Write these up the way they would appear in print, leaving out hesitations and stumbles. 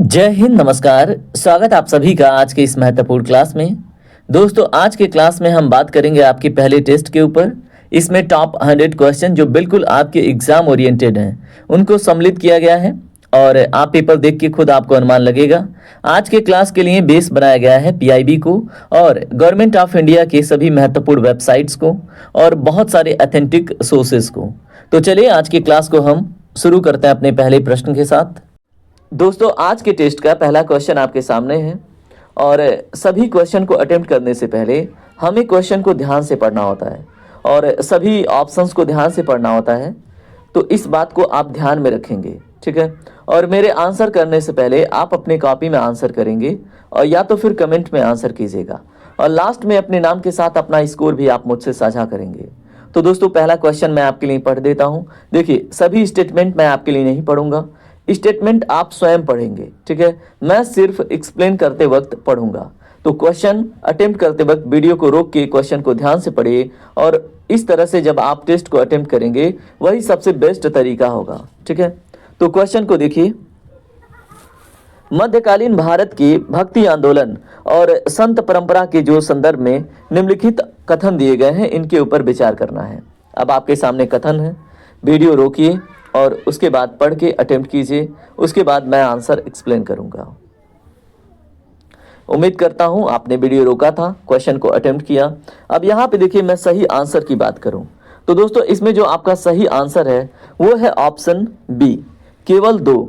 जय हिंद, नमस्कार। स्वागत आप सभी का आज के इस महत्वपूर्ण क्लास में। दोस्तों, आज के क्लास में हम बात करेंगे आपके पहले टेस्ट के ऊपर। इसमें टॉप 100 क्वेश्चन जो बिल्कुल आपके एग्जाम ओरिएंटेड हैं उनको सम्मिलित किया गया है और आप पेपर देख के खुद आपको अनुमान लगेगा। आज के क्लास के लिए बेस बनाया गया है पीआईबी को और गवर्नमेंट ऑफ इंडिया के सभी महत्वपूर्ण वेबसाइट्स को और बहुत सारे ऑथेंटिक सोर्सेज को। तो चलिए आज की क्लास को हम शुरू करते हैं अपने पहले प्रश्न के साथ। दोस्तों, आज के टेस्ट का पहला क्वेश्चन आपके सामने है और सभी क्वेश्चन को अटेम्प्ट करने से पहले हमें क्वेश्चन को ध्यान से पढ़ना होता है और सभी ऑप्शंस को ध्यान से पढ़ना होता है। तो इस बात को आप ध्यान में रखेंगे, ठीक है। और मेरे आंसर करने से पहले आप अपनी कॉपी में आंसर करेंगे और या तो फिर कमेंट में आंसर कीजिएगा और लास्ट में अपने नाम के साथ अपना स्कोर भी आप मुझसे साझा करेंगे। तो दोस्तों, पहला क्वेश्चन मैं आपके लिए पढ़ देता हूँ। देखिए, सभी स्टेटमेंट मैं आपके लिए नहीं पढ़ूंगा, स्टेटमेंट आप स्वयं पढ़ेंगे, ठीक है। मैं सिर्फ एक्सप्लेन करते वक्त पढ़ूंगा। तो क्वेश्चन अटेम्प्ट करते वक्त वीडियो को रोक के क्वेश्चन को ध्यान से पढ़िए और इस तरह से जब आप टेस्ट को अटेम्प्ट करेंगे वही सबसे बेस्ट तरीका होगा, ठीक है। तो क्वेश्चन को देखिए। मध्यकालीन भारत के भक्ति आंदोलन और संत परंपरा के जो संदर्भ में निम्नलिखित कथन दिए गए हैं, इनके ऊपर विचार करना है। अब आपके सामने कथन है, वीडियो रोकिए और उसके बाद पढ़ के अटेम्प्ट कीजिए। उसके बाद मैं आंसर एक्सप्लेन करूंगा। उम्मीद करता हूं आपने वीडियो रोका था, क्वेश्चन को अटेम्प्ट किया। अब यहां पे देखिए, मैं सही आंसर की बात करूं तो दोस्तों, इसमें जो आपका सही आंसर है वो है ऑप्शन बी, केवल 2।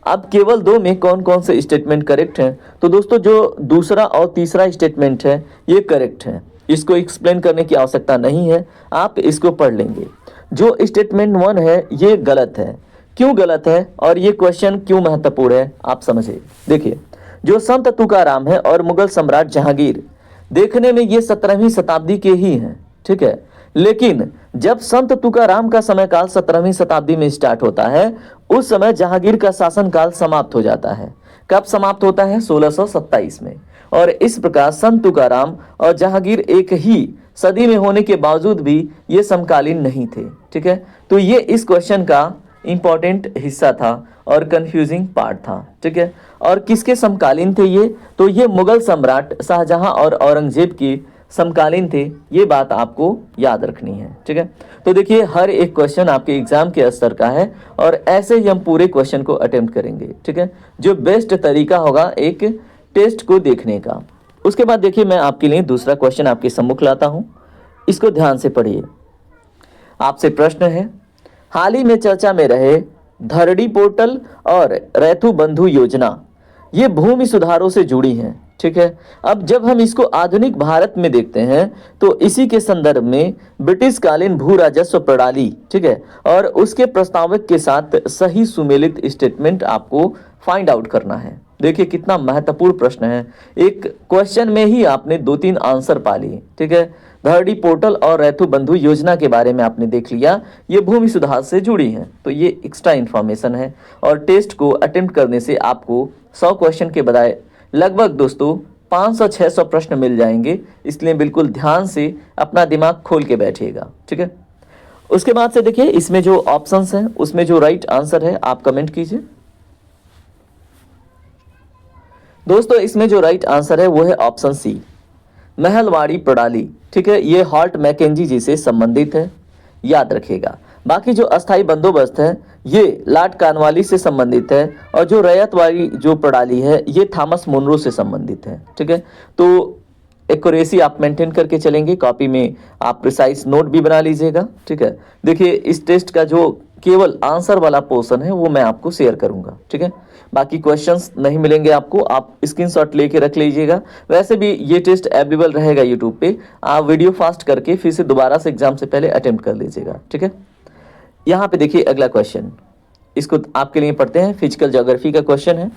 अब केवल 2 में कौन कौन से स्टेटमेंट करेक्ट हैं? तो दोस्तों, जो दूसरा और तीसरा स्टेटमेंट है ये करेक्ट है, इसको एक्सप्लेन करने की आवश्यकता नहीं है, आप इसको पढ़ लेंगे। जो स्टेटमेंट 1 है ये गलत है। क्यों गलत है और ये क्वेश्चन क्यों महत्वपूर्ण है, आप समझिए। देखिए, जो संत तुकाराम है और मुगल सम्राट जहांगीर, देखने में ये 17वीं शताब्दी के ही हैं, ठीक है। लेकिन जब संत तुकाराम का समय काल 17वीं शताब्दी में स्टार्ट होता है, उस समय जहांगीर का शासन काल समाप्त हो जाता है। कब समाप्त होता है? 1627 में। और इस प्रकार संत तुकाराम और जहांगीर एक ही सदी में होने के बावजूद भी ये समकालीन नहीं थे, ठीक है। तो ये इस क्वेश्चन का इंपॉर्टेंट हिस्सा था और कंफ्यूजिंग पार्ट था, ठीक है। और किसके समकालीन थे ये? तो ये मुगल सम्राट शाहजहां और औरंगजेब की समकालीन थे। ये बात आपको याद रखनी है, ठीक है। तो देखिए, हर एक क्वेश्चन आपके एग्जाम के स्तर का है और ऐसे ही हम पूरे क्वेश्चन को अटेम्प्ट करेंगे, ठीक है। जो बेस्ट तरीका होगा एक टेस्ट को देखने का। उसके बाद देखिए, मैं आपके लिए दूसरा क्वेश्चन आपके सम्मुख लाता हूं, इसको ध्यान से पढ़िए। आपसे प्रश्न है, हाल ही में चर्चा में रहे धरड़ी पोर्टल और रैथु बंधु योजना, ये भूमि सुधारों से जुड़ी हैं, ठीक है। अब जब हम इसको आधुनिक भारत में देखते हैं तो इसी के संदर्भ में ब्रिटिश कालीन भू राजस्व प्रणाली, ठीक है, और उसके प्रस्तावक के साथ सही सुमेलित स्टेटमेंट आपको फाइंड आउट करना है। देखिए, कितना महत्वपूर्ण प्रश्न है। एक क्वेश्चन में ही आपने 2-3 आंसर पा लिए, ठीक है। धरड़ी पोर्टल और रैथु बंधु योजना के बारे में आपने देख लिया, ये भूमि सुधार से जुड़ी हैं, तो ये एक्स्ट्रा इन्फॉर्मेशन है। और टेस्ट को अटेम्प्ट करने से आपको 100 क्वेश्चन के बजाय लगभग दोस्तों 500-600 प्रश्न मिल जाएंगे। इसलिए बिल्कुल ध्यान से अपना दिमाग खोल के बैठिएगा, ठीक है। उसके बाद से देखिए, इसमें जो ऑप्शंस हैं उसमें जो राइट आंसर है आप कमेंट कीजिए। दोस्तों, इसमें जो राइट आंसर है वो है ऑप्शन सी, महलवाड़ी प्रणाली, ठीक है। ये हॉल्ट मैकेंजी जी से संबंधित है, याद रखिएगा। बाकी जो अस्थाई बंदोबस्त है ये लॉर्ड कॉर्नवालिस से संबंधित है और जो रैयतवाड़ी जो प्रणाली है ये थॉमस मुनरो से संबंधित है, ठीक है। तो एक्यूरेसी आप मेंटेन करके चलेंगे, कॉपी में आप प्रिसाइज नोट भी बना लीजिएगा, ठीक है। देखिए, इस टेस्ट का जो केवल आंसर वाला पोर्शन है वो मैं आपको शेयर करूंगा, ठीक है। बाकी क्वेश्चंस नहीं मिलेंगे आपको, आप स्क्रीनशॉट लेके रख लीजिएगा। वैसे भी ये टेस्ट अवेलेबल रहेगा यूट्यूब पे, आप वीडियो फास्ट करके फिर से दोबारा से एग्जाम से पहले अटेम्प्ट कर लीजिएगा, ठीक है। यहाँ पे देखिए अगला क्वेश्चन, इसको आपके लिए पढ़ते हैं। फिजिकल ज्योग्राफी का क्वेश्चन है।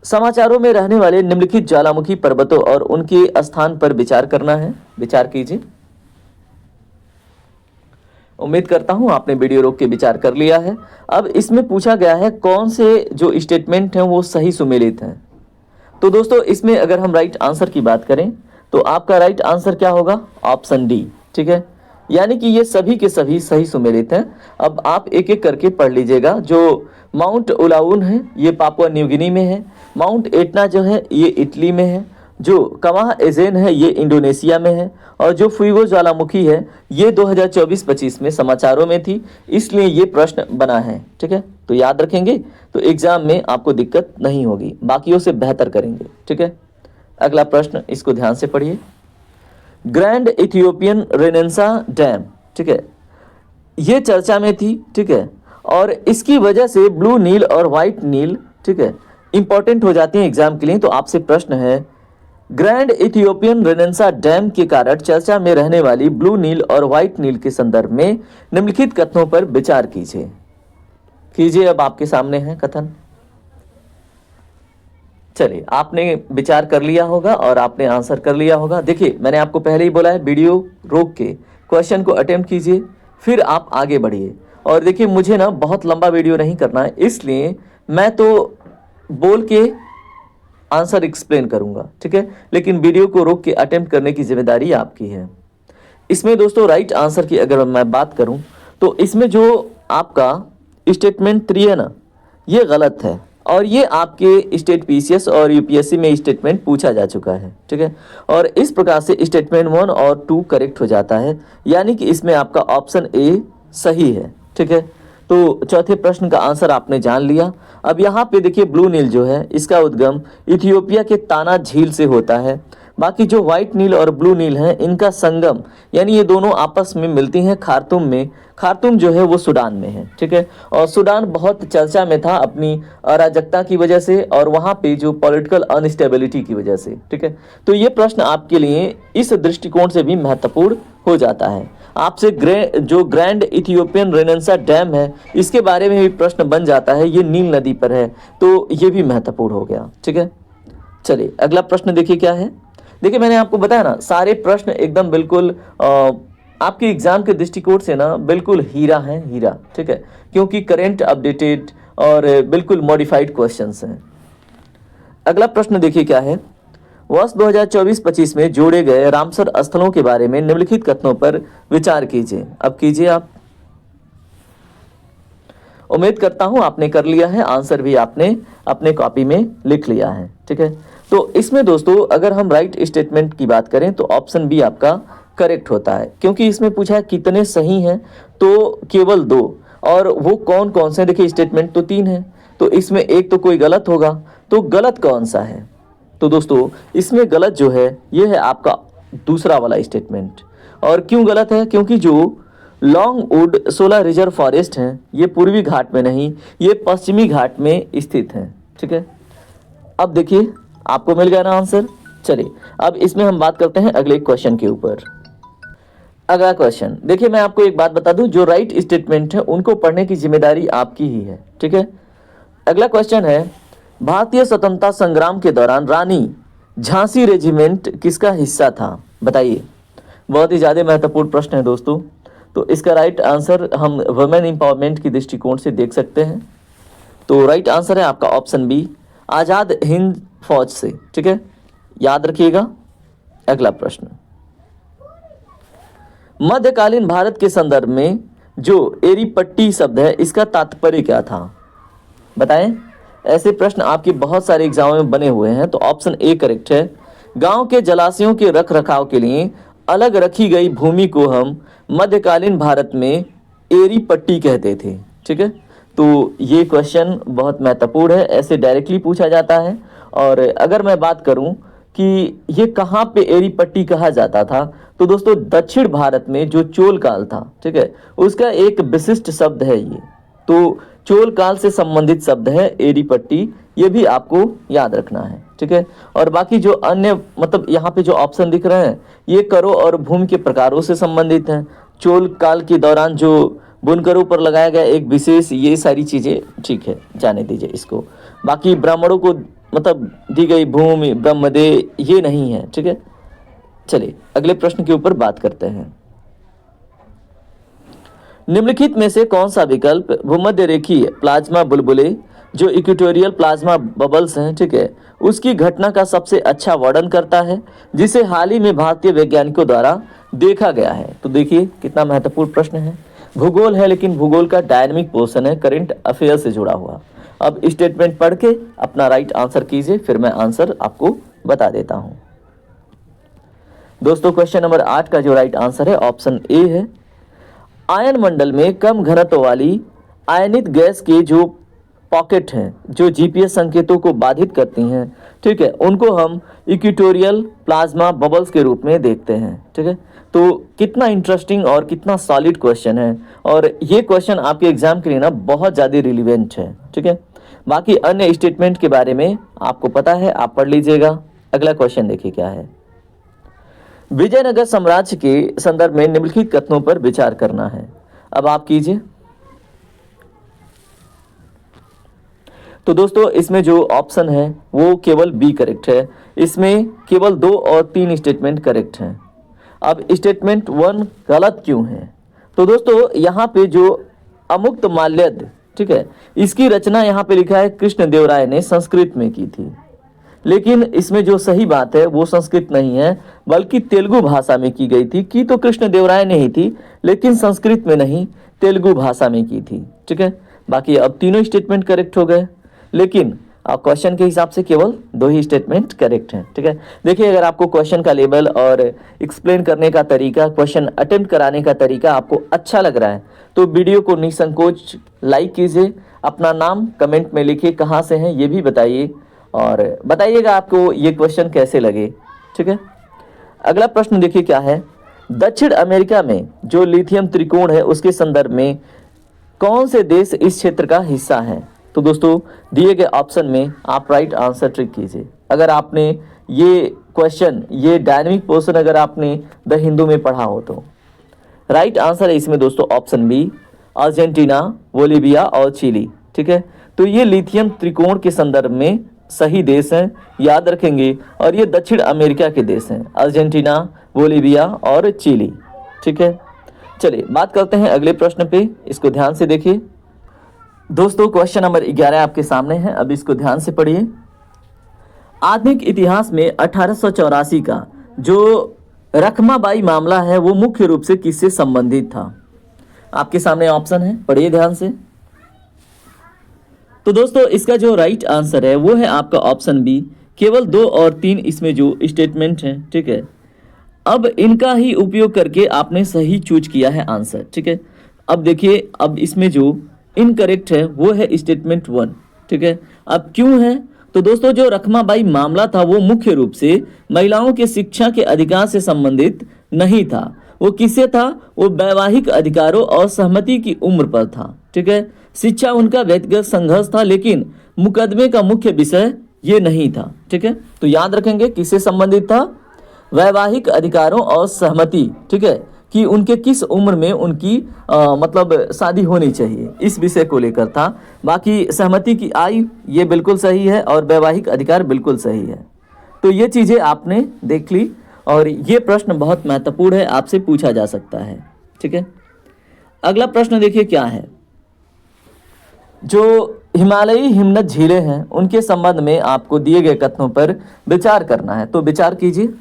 समाचारों में रहने वाले निम्नलिखित ज्वालामुखी पर्वतों और उनके स्थान पर विचार करना है, विचार कीजिए। उम्मीद करता हूं आपने वीडियो रोक के विचार कर लिया है। अब इसमें पूछा गया है कौन से जो स्टेटमेंट हैं वो सही सुमेलित हैं। तो दोस्तों, इसमें अगर हम राइट आंसर की बात करें तो आपका राइट आंसर क्या होगा? ऑप्शन डी, ठीक है। यानी कि ये सभी के सभी सही सुमेलित हैं। अब आप एक एक करके पढ़ लीजिएगा। जो माउंट उलाउन है ये पापुआ न्यू गिनी में है, माउंट एटना जो है ये इटली में है, जो कवाह एजेन है ये इंडोनेशिया में है, और जो फुइगो ज्वालामुखी है ये 2024-25 में समाचारों में थी, इसलिए ये प्रश्न बना है। ठीक है, तो याद रखेंगे तो एग्जाम में आपको दिक्कत नहीं होगी, बाकियों से बेहतर करेंगे। ठीक है, अगला प्रश्न इसको ध्यान से पढ़िए। ग्रैंड इथियोपियन रेनेसा डैम, ठीक है, ये चर्चा में थी। ठीक है, और इसकी वजह से ब्लू नील और व्हाइट नील, ठीक है, इंपॉर्टेंट हो जाती हैं एग्जाम के लिए। तो आपसे प्रश्न है, ग्रैंड इथियोपियन रेनेसा डैम के कारण चर्चा में रहने वाली ब्लू नील और व्हाइट नील के संदर्भ में निम्नलिखित कथनों पर विचार कीजिए। अब आपके सामने है कथन। चलिए, आपने विचार कर लिया होगा और आपने आंसर कर लिया होगा। देखिए, मैंने आपको पहले ही बोला है, वीडियो रोक के क्वेश्चन को अटेम्प्ट कीजिए, फिर आप आगे बढ़िए। और देखिए, मुझे ना बहुत लंबा वीडियो नहीं करना है, इसलिए मैं तो बोल के आंसर एक्सप्लेन करूंगा। ठीक है, लेकिन वीडियो को रोक के अटेम्प्ट करने की जिम्मेदारी आपकी है। इसमें दोस्तों राइट आंसर की अगर मैं बात करूं तो इसमें जो आपका स्टेटमेंट 3 है ना, ये गलत है, और ये आपके स्टेट पीसीएस और यूपीएससी में स्टेटमेंट पूछा जा चुका है। ठीक है, और इस प्रकार से स्टेटमेंट 1 और 2 करेक्ट हो जाता है, यानी कि इसमें आपका ऑप्शन ए सही है। ठीक है, तो चौथे प्रश्न का आंसर आपने जान लिया। अब यहाँ पे देखिए, ब्लू नील जो है इसका उद्गम इथियोपिया के ताना झील से होता है। बाकी जो व्हाइट नील और ब्लू नील हैं इनका संगम, यानी ये दोनों आपस में मिलती हैं खार्तूम में। खार्तूम जो है वो सूडान में है। ठीक है, और सूडान बहुत चर्चा में था अपनी अराजकता की वजह से और वहाँ पे जो पॉलिटिकल अनस्टेबिलिटी की वजह से। ठीक है, तो ये प्रश्न आपके लिए इस दृष्टिकोण से भी महत्वपूर्ण हो जाता है। आपसे जो ग्रैंड इथियोपियन रेनेसा डैम है इसके बारे में भी प्रश्न बन जाता है, ये नील नदी पर है, तो ये भी महत्वपूर्ण हो गया। ठीक है, चलिए अगला प्रश्न देखिए क्या है। देखिए, मैंने आपको बताया ना, सारे प्रश्न एकदम बिल्कुल आपके एग्जाम के दृष्टिकोण से ना बिल्कुल हीरा है, हीरा। ठीक है, क्योंकि करेंट अपडेटेड और बिल्कुल मॉडिफाइड क्वेश्चंस हैं। अगला प्रश्न देखिए क्या है। वर्ष 2024-25 में जोड़े गए रामसर स्थलों के बारे में निम्नलिखित कथनों पर विचार कीजिए। अब कीजिए आप। उम्मीद करता हूं आपने कर लिया है, आंसर भी आपने अपने कॉपी में लिख लिया है। ठीक है, तो इसमें दोस्तों अगर हम राइट स्टेटमेंट की बात करें तो ऑप्शन बी आपका करेक्ट होता है, क्योंकि इसमें पूछा है कितने सही हैं, तो केवल 2, और वो कौन कौन से। देखिए, स्टेटमेंट तो 3 है, तो इसमें एक तो कोई गलत होगा, तो गलत कौन सा है। तो दोस्तों इसमें गलत जो है ये है आपका दूसरा वाला स्टेटमेंट। और क्यों गलत है, क्योंकि जो लॉन्गवुड 16 रिजर्व फॉरेस्ट हैं ये पूर्वी घाट में नहीं, ये पश्चिमी घाट में स्थित हैं। ठीक है, अब देखिए आपको मिल गया ना आंसर। चलिए अब इसमें हम बात करते हैं अगले क्वेश्चन के ऊपर। अगला क्वेश्चन देखिए, मैं आपको एक बात बता दूं, जो राइट स्टेटमेंट है उनको पढ़ने की जिम्मेदारी आपकी ही है। ठीक है, अगला क्वेश्चन है, भारतीय स्वतंत्रता संग्राम के दौरान रानी झांसी रेजिमेंट किसका हिस्सा था, बताइए। बहुत ही ज़्यादा महत्वपूर्ण प्रश्न है दोस्तों। तो इसका राइट आंसर हम वुमेन एम्पावरमेंट की दृष्टिकोण से देख सकते हैं। तो राइट आंसर है आपका ऑप्शन बी, आज़ाद हिंद फौज से। ठीक है, याद रखिएगा। अगला प्रश्न, मध्यकालीन भारत के संदर्भ में जो एरीपट्टी शब्द है इसका तात्पर्य क्या था, बताएं। ऐसे प्रश्न आपके बहुत सारे एग्जामों में बने हुए हैं, तो ऑप्शन ए करेक्ट है। गांव के जलाशयों के रख रखाव के लिए अलग रखी गई भूमि को हम मध्यकालीन भारत में एरी पट्टी कहते थे। ठीक है, तो ये क्वेश्चन बहुत महत्वपूर्ण है, ऐसे डायरेक्टली पूछा जाता है। और अगर मैं बात करूं कि ये कहाँ पे एरी पट्टी कहा जाता था, तो दोस्तों दक्षिण भारत में जो चोल काल था, ठीक है, उसका एक विशिष्ट शब्द है ये, तो चोल काल से संबंधित शब्द है एरी पट्टी, ये भी आपको याद रखना है। ठीक है, और बाकी जो अन्य मतलब यहाँ पे जो ऑप्शन दिख रहे हैं ये करों और भूमि के प्रकारों से संबंधित हैं। चोल काल के दौरान जो बुनकरों पर लगाया गया एक विशेष, ये सारी चीज़ें ठीक है, जाने दीजिए इसको। बाकी ब्राह्मणों को मतलब दी गई भूमि ब्रह्मदेव ये नहीं है। ठीक है, चलिए अगले प्रश्न के ऊपर बात करते हैं। निम्नलिखित में से कौन सा विकल्प भूमध्य रेखीय प्लाज्मा बुलबुले जो इक्वेटोरियल प्लाज्मा बबल्स हैं, ठीक है, उसकी घटना का सबसे अच्छा वर्णन करता है, जिसे हाल ही में भारतीय वैज्ञानिकों द्वारा देखा गया है। तो देखिए कितना महत्वपूर्ण प्रश्न है, भूगोल है लेकिन भूगोल का डायनेमिक पोर्शन है, करंट अफेयर से जुड़ा हुआ। अब स्टेटमेंट पढ़ के अपना राइट आंसर कीजिए, फिर मैं आंसर आपको बता देता हूं। दोस्तों क्वेश्चन नंबर 8 का जो राइट आंसर है ऑप्शन ए है। आयन मंडल में कम घनत्व वाली आयनित गैस के जो पॉकेट हैं, जो जीपीएस संकेतों को बाधित करती हैं, ठीक है, उनको हम इक्वेटोरियल प्लाज्मा बबल्स के रूप में देखते हैं। ठीक है, तो कितना इंटरेस्टिंग और कितना सॉलिड क्वेश्चन है, और ये क्वेश्चन आपके एग्जाम के लिए ना बहुत ज़्यादा रिलीवेंट है। ठीक है, बाकी अन्य स्टेटमेंट के बारे में आपको पता है, आप पढ़ लीजिएगा। अगला क्वेश्चन देखिए क्या है। विजयनगर साम्राज्य के संदर्भ में निम्नलिखित कथनों पर विचार करना है। अब आप कीजिए। तो दोस्तों इसमें जो ऑप्शन है वो केवल बी करेक्ट है, इसमें केवल 2 और 3 स्टेटमेंट करेक्ट हैं। अब स्टेटमेंट 1 गलत क्यों है? तो दोस्तों यहाँ पे जो अमुक्त माल्यद, ठीक है, इसकी रचना यहाँ पे लिखा है कृष्ण देव राय ने संस्कृत में की थी, लेकिन इसमें जो सही बात है वो संस्कृत नहीं है बल्कि तेलुगु भाषा में की गई थी। की तो कृष्ण देव राय ने ही थी, लेकिन संस्कृत में नहीं, तेलुगु भाषा में की थी। ठीक है, बाकी अब तीनों स्टेटमेंट करेक्ट हो गए, लेकिन क्वेश्चन के हिसाब से केवल 2 ही स्टेटमेंट करेक्ट हैं। ठीक है, देखिए अगर आपको क्वेश्चन का लेवल और एक्सप्लेन करने का तरीका, क्वेश्चन अटेम्प्ट कराने का तरीका आपको अच्छा लग रहा है तो वीडियो को निसंकोच लाइक कीजिए, अपना नाम कमेंट में लिखिए, कहाँ से हैं ये भी बताइए, और बताइएगा आपको ये क्वेश्चन कैसे लगे। ठीक है, अगला प्रश्न देखिए क्या है। दक्षिण अमेरिका में जो लिथियम त्रिकोण है उसके संदर्भ में कौन से देश इस क्षेत्र का हिस्सा है? तो दोस्तों दिए गए ऑप्शन में आप राइट आंसर ट्रिक कीजिए। अगर आपने ये क्वेश्चन, ये डायनेमिक पोर्शन अगर आपने द हिंदू में पढ़ा हो तो राइट आंसर है इसमें दोस्तों ऑप्शन बी, अर्जेंटीना, बोलिविया और चिली। ठीक है, तो ये लिथियम त्रिकोण के संदर्भ में सही देश हैं, याद रखेंगे, और ये दक्षिण अमेरिका के देश हैं, अर्जेंटीना, बोलिविया और चिली। ठीक है, चलिए बात करते हैं अगले प्रश्न पे, इसको ध्यान से देखिए। दोस्तों क्वेश्चन नंबर 11 आपके सामने है, अब इसको ध्यान से पढ़िए। आधुनिक इतिहास में 1884 का जो रखमाबाई मामला है वो मुख्य रूप से किससे संबंधित था? आपके सामने ऑप्शन है, पढ़िए ध्यान से। तो दोस्तों इसका जो राइट आंसर है वो है आपका ऑप्शन बी, केवल 2 और 3 इसमें जो स्टेटमेंट हैं। ठीक है, अब इनका ही उपयोग करके आपने सही चूज किया है आंसर। ठीक है, अब देखिए, अब इसमें जो इनकरेक्ट है वो है स्टेटमेंट 1। ठीक है, अब क्यों है? तो दोस्तों जो रखमाबाई मामला था वो मुख्य रूप से महिलाओं के शिक्षा के अधिकार से संबंधित नहीं था। वो किससे था? वो वैवाहिक अधिकारों और सहमति की उम्र पर था। ठीक है, शिक्षा उनका व्यक्तिगत संघर्ष था, लेकिन मुकदमे का मुख्य विषय ये नहीं था। ठीक है, तो याद रखेंगे किससे संबंधित था? वैवाहिक अधिकारों और सहमति, ठीक है, कि उनके किस उम्र में उनकी मतलब शादी होनी चाहिए, इस विषय को लेकर था। बाकी सहमति की आयु ये बिल्कुल सही है और वैवाहिक अधिकार बिल्कुल सही है। तो ये चीज़ें आपने देख ली, और ये प्रश्न बहुत महत्वपूर्ण है, आपसे पूछा जा सकता है। ठीक है, अगला प्रश्न देखिए क्या है। जो हिमालयी हिमनद झीलें हैं उनके संबंध में आपको दिए गए कथनों पर विचार करना है, तो विचार कीजिए।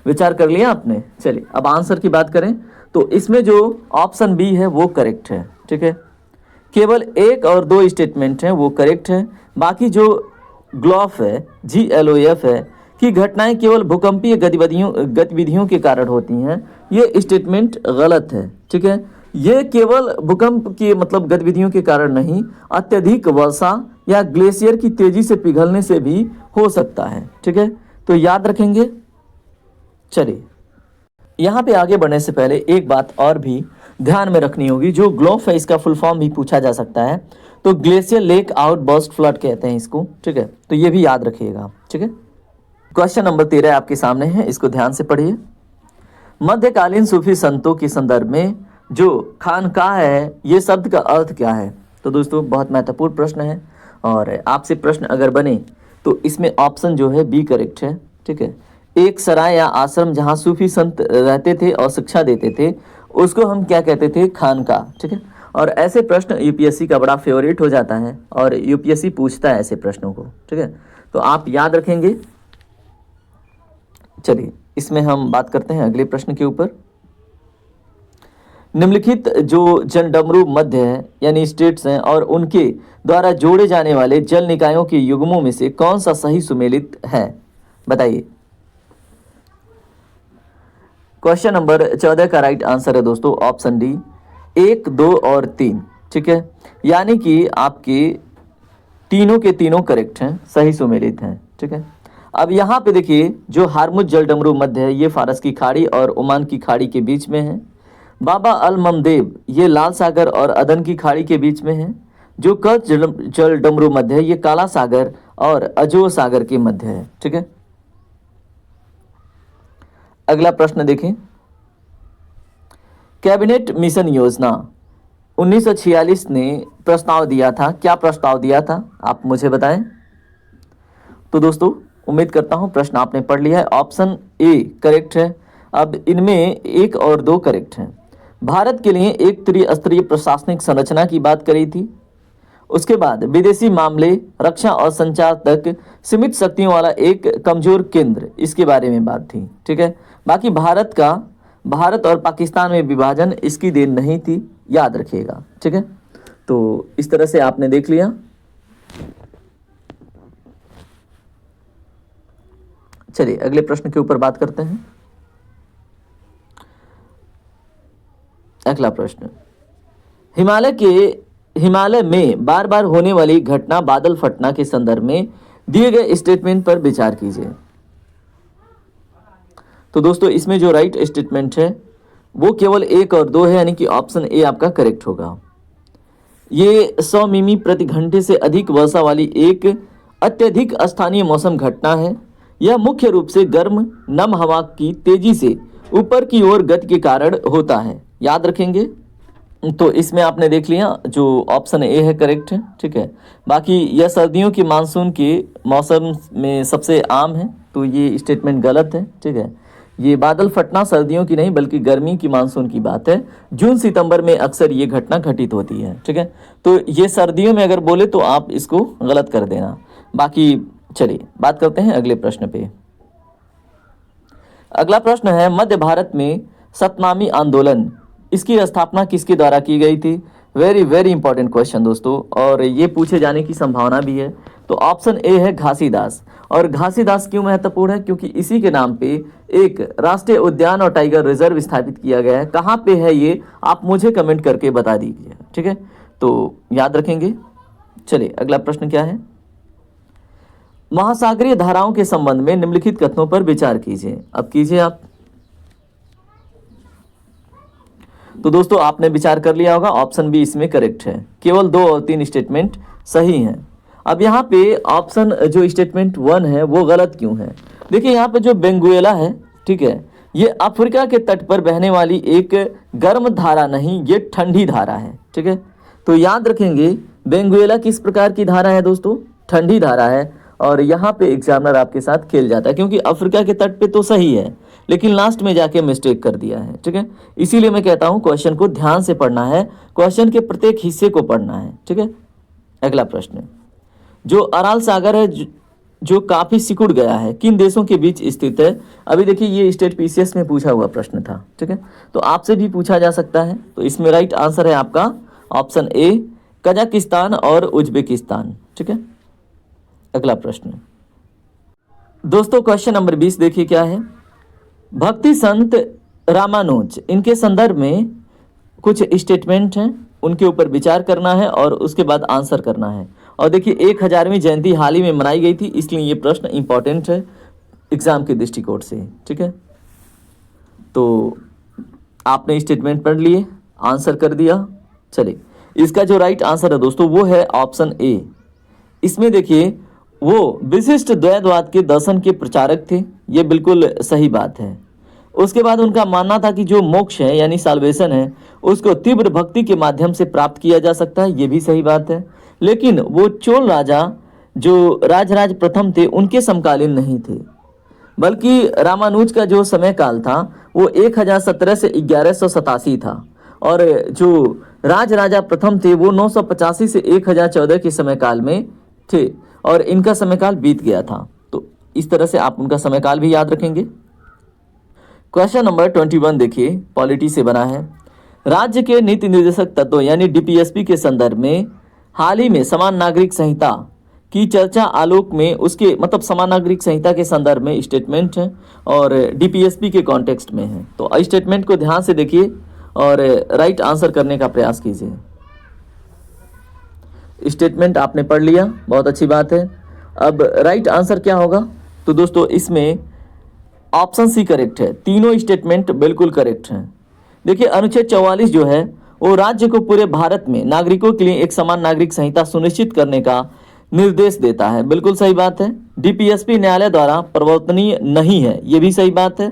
विचार कर लिया आपने? चलिए अब आंसर की बात करें तो इसमें जो ऑप्शन बी है वो करेक्ट है। ठीक है, केवल 1 और 2 स्टेटमेंट हैं वो करेक्ट है। बाकी जो ग्लोफ है, GLOF है, कि घटनाएं केवल भूकंपीय गतिविधियों के कारण होती हैं, ये स्टेटमेंट गलत है। ठीक है, ये केवल भूकंप की मतलब गतिविधियों के कारण नहीं, अत्यधिक वर्षा या ग्लेशियर की तेजी से पिघलने से भी हो सकता है। ठीक है, तो याद रखेंगे। चलिए यहाँ पे आगे बढ़ने से पहले एक बात और भी ध्यान में रखनी होगी, जो ग्लोफ है इसका फुल फॉर्म भी पूछा जा सकता है, तो ग्लेशियर लेक आउटबर्स्ट फ्लड कहते हैं इसको। ठीक है, तो ये भी याद रखिएगा। ठीक है, क्वेश्चन नंबर 13 आपके सामने है, इसको ध्यान से पढ़िए। मध्यकालीन सूफी संतों के संदर्भ में जो खानकाह है, ये शब्द का अर्थ क्या है? तो दोस्तों बहुत महत्वपूर्ण प्रश्न है, और आपसे प्रश्न अगर बने तो इसमें ऑप्शन जो है बी करेक्ट है। ठीक है, एक सराय या आश्रम जहाँ सूफी संत रहते थे और शिक्षा देते थे, उसको हम क्या कहते थे? खानकाह। ठीक है, और ऐसे प्रश्न यूपीएससी का बड़ा फेवरेट हो जाता है और यूपीएससी पूछता है ऐसे प्रश्नों को, ठीक है। तो आप याद रखेंगे। चलिए इसमें हम बात करते हैं अगले प्रश्न के ऊपर। निम्नलिखित जो जलडमरू मध्य है यानी स्टेट्स हैं और उनके द्वारा जोड़े जाने वाले जल निकायों के युग्मों में से कौन सा सही सुमेलित है, बताइए। क्वेश्चन नंबर 14 का राइट आंसर है दोस्तों ऑप्शन डी 1, 2 और 3, ठीक है। यानी कि आपके तीनों के तीनों करेक्ट हैं, सही सुमेलित हैं, ठीक है। अब यहाँ पे देखिए जो हारमुज जलडमरू मध्य है ये फारस की खाड़ी और ओमान की खाड़ी के बीच में है। बाबा अल ममदेव ये लाल सागर और अदन की खाड़ी के बीच में है। जो कच्छ जलडमरू मध्य है ये काला सागर और अजोर सागर के मध्य है, ठीक है। अगला प्रश्न देखें। कैबिनेट मिशन योजना 1946 ने प्रस्ताव दिया था, क्या प्रस्ताव दिया था आप मुझे बताएं। तो दोस्तों उम्मीद करता हूं प्रश्न आपने पढ़ लिया है। ऑप्शन ए करेक्ट है। अब इनमें 1 और 2 करेक्ट हैं। भारत के लिए एक त्रिस्तरीय प्रशासनिक संरचना की बात करी थी। उसके बाद विदेशी मामले, रक्षा और संचार तक सीमित शक्तियों वाला एक कमजोर केंद्र, इसके बारे में बात थी, ठीक है। बाकी भारत और पाकिस्तान में विभाजन इसकी देन नहीं थी, याद रखिएगा, ठीक है। तो इस तरह से आपने देख लिया। चलिए अगले प्रश्न के ऊपर बात करते हैं। अगला प्रश्न, हिमालय में बार बार होने वाली घटना बादल फटना के संदर्भ में दिए गए स्टेटमेंट पर विचार कीजिए। तो दोस्तों इसमें जो राइट स्टेटमेंट है वो केवल 1 और 2 है, यानी कि ऑप्शन ए आपका करेक्ट होगा। ये 100 मिमी प्रति घंटे से अधिक वर्षा वाली एक अत्यधिक स्थानीय मौसम घटना है। यह मुख्य रूप से गर्म नम हवा की तेजी से ऊपर की ओर गति के कारण होता है, याद रखेंगे। तो इसमें आपने देख लिया जो ऑप्शन ए है करेक्ट है, ठीक है। बाकी यह सर्दियों की मानसून के मौसम में सबसे आम है, तो ये स्टेटमेंट गलत है, ठीक है। ये बादल फटना सर्दियों की नहीं बल्कि गर्मी की मानसून की बात है। जून सितंबर में अक्सर ये घटना घटित होती है, ठीक है। तो ये सर्दियों में अगर बोले तो आप इसको गलत कर देना। बाकी चलिए बात करते हैं अगले प्रश्न पे। अगला प्रश्न है मध्य भारत में सतनामी आंदोलन, इसकी स्थापना किसके द्वारा की गई थी। वेरी इंपॉर्टेंट क्वेश्चन दोस्तों, और ये पूछे जाने की संभावना भी है। तो ऑप्शन ए है घासीदास। और घासीदास क्यों महत्वपूर्ण है, क्योंकि इसी के नाम पे एक राष्ट्रीय उद्यान और टाइगर रिजर्व स्थापित किया गया है। कहाँ पे है ये आप मुझे कमेंट करके बता दीजिए, ठीक है। तो याद रखेंगे। चलिए अगला प्रश्न क्या है। महासागरीय धाराओं के संबंध में निम्नलिखित कथनों पर विचार कीजिए। अब कीजिए आप। तो दोस्तों आपने विचार कर लिया होगा, ऑप्शन बी इसमें करेक्ट है। केवल 2 और 3 स्टेटमेंट सही हैं। अब यहाँ पे ऑप्शन जो स्टेटमेंट 1 है वो गलत क्यों है। देखिए यहाँ पे जो बेंगुएला है, ठीक है, ये अफ्रीका के तट पर बहने वाली एक गर्म धारा नहीं, ये ठंडी धारा है, ठीक है। तो याद रखेंगे बेंगुएला किस प्रकार की धारा है दोस्तों, ठंडी धारा है। और यहाँ पे एग्जामिनर आपके साथ खेल जाता है, क्योंकि अफ्रीका के तट पे तो सही है लेकिन लास्ट में जाके मिस्टेक कर दिया है, ठीक है। इसीलिए मैं कहता हूँ क्वेश्चन को ध्यान से पढ़ना है, क्वेश्चन के प्रत्येक हिस्से को पढ़ना है, ठीक है। अगला प्रश्न, जो अराल सागर है जो काफी सिकुड़ गया है, किन देशों के बीच स्थित है। अभी देखिए ये स्टेट पीसीएस में पूछा हुआ प्रश्न था, ठीक है। तो आपसे भी पूछा जा सकता है। तो इसमें राइट आंसर है आपका ऑप्शन ए कजाकिस्तान और उज्बेकिस्तान, ठीक है। अगला प्रश्न दोस्तों क्वेश्चन नंबर 20 देखिए क्या है। भक्ति संत रामानुज, इनके संदर्भ में कुछ स्टेटमेंट हैं, उनके ऊपर विचार करना है और उसके बाद आंसर करना है। और देखिए 1000वीं जयंती हाल ही में मनाई गई थी, इसलिए ये प्रश्न इंपॉर्टेंट है एग्जाम के दृष्टिकोण से, ठीक है। तो आपने स्टेटमेंट पढ़ लिए, आंसर कर दिया। चलिए इसका जो राइट आंसर है दोस्तों वो है ऑप्शन ए। इसमें देखिए वो विशिष्ट द्वैतवाद के दर्शन के प्रचारक थे, ये बिल्कुल सही बात है। उसके बाद उनका मानना था कि जो मोक्ष है यानी साल्वेशन है उसको तीव्र भक्ति के माध्यम से प्राप्त किया जा सकता है, ये भी सही बात है। लेकिन वो चोल राजा जो राजराज प्रथम थे उनके समकालीन नहीं थे, बल्कि रामानुज का जो समय काल था वो 1017 से 1187 था। और जो राजराजा प्रथम थे वो 985 से 1014 के समय में थे और इनका समयकाल बीत गया था। तो इस तरह से आप उनका समयकाल भी याद रखेंगे। क्वेश्चन नंबर 21 देखिए, पॉलिटी से बना है। राज्य के नीति निर्देशक तत्वों यानी डीपीएसपी के संदर्भ में हाल ही में समान नागरिक संहिता की चर्चा आलोक में उसके मतलब समान नागरिक संहिता के संदर्भ में स्टेटमेंट है और डीपीएसपी के कॉन्टेक्स्ट में है। तो स्टेटमेंट को ध्यान से देखिए और राइट आंसर करने का प्रयास कीजिए। स्टेटमेंट आपने पढ़ लिया, बहुत अच्छी बात है। अब राइट आंसर क्या होगा? तो दोस्तों इसमें ऑप्शन सी करेक्ट है, तीनों स्टेटमेंट बिल्कुल करेक्ट हैं। देखिए अनुच्छेद 44 जो है वो राज्य को पूरे भारत में नागरिकों के लिए एक समान नागरिक संहिता सुनिश्चित करने का निर्देश देता है, बिल्कुल सही बात है। डीपीएसपी न्यायालय द्वारा प्रवर्तनीय नहीं है, ये भी सही बात है,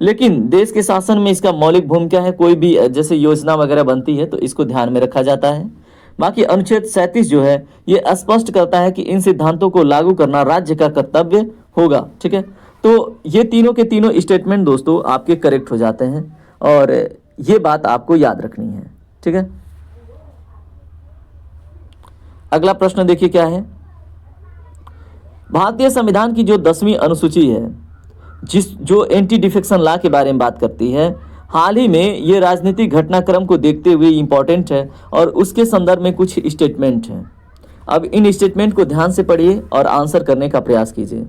लेकिन देश के शासन में इसका मौलिक भूमिका है। कोई भी जैसे योजना वगैरह बनती है तो इसको ध्यान में रखा जाता है। बाकी अनुच्छेद 37 जो है ये स्पष्ट करता है कि इन सिद्धांतों को लागू करना राज्य का कर्तव्य होगा। ठीक है, तो ये तीनों के तीनों स्टेटमेंट दोस्तों आपके करेक्ट हो जाते हैं और ये बात आपको याद रखनी है। ठीक है, अगला प्रश्न देखिए क्या है। भारतीय संविधान की जो 10वीं अनुसूची है जो एंटी डिफेक्शन लॉ के बारे में बात करती है, हाल ही में ये राजनीतिक घटनाक्रम को देखते हुए इंपॉर्टेंट है और उसके संदर्भ में कुछ स्टेटमेंट हैं। अब इन स्टेटमेंट को ध्यान से पढ़िए और आंसर करने का प्रयास कीजिए।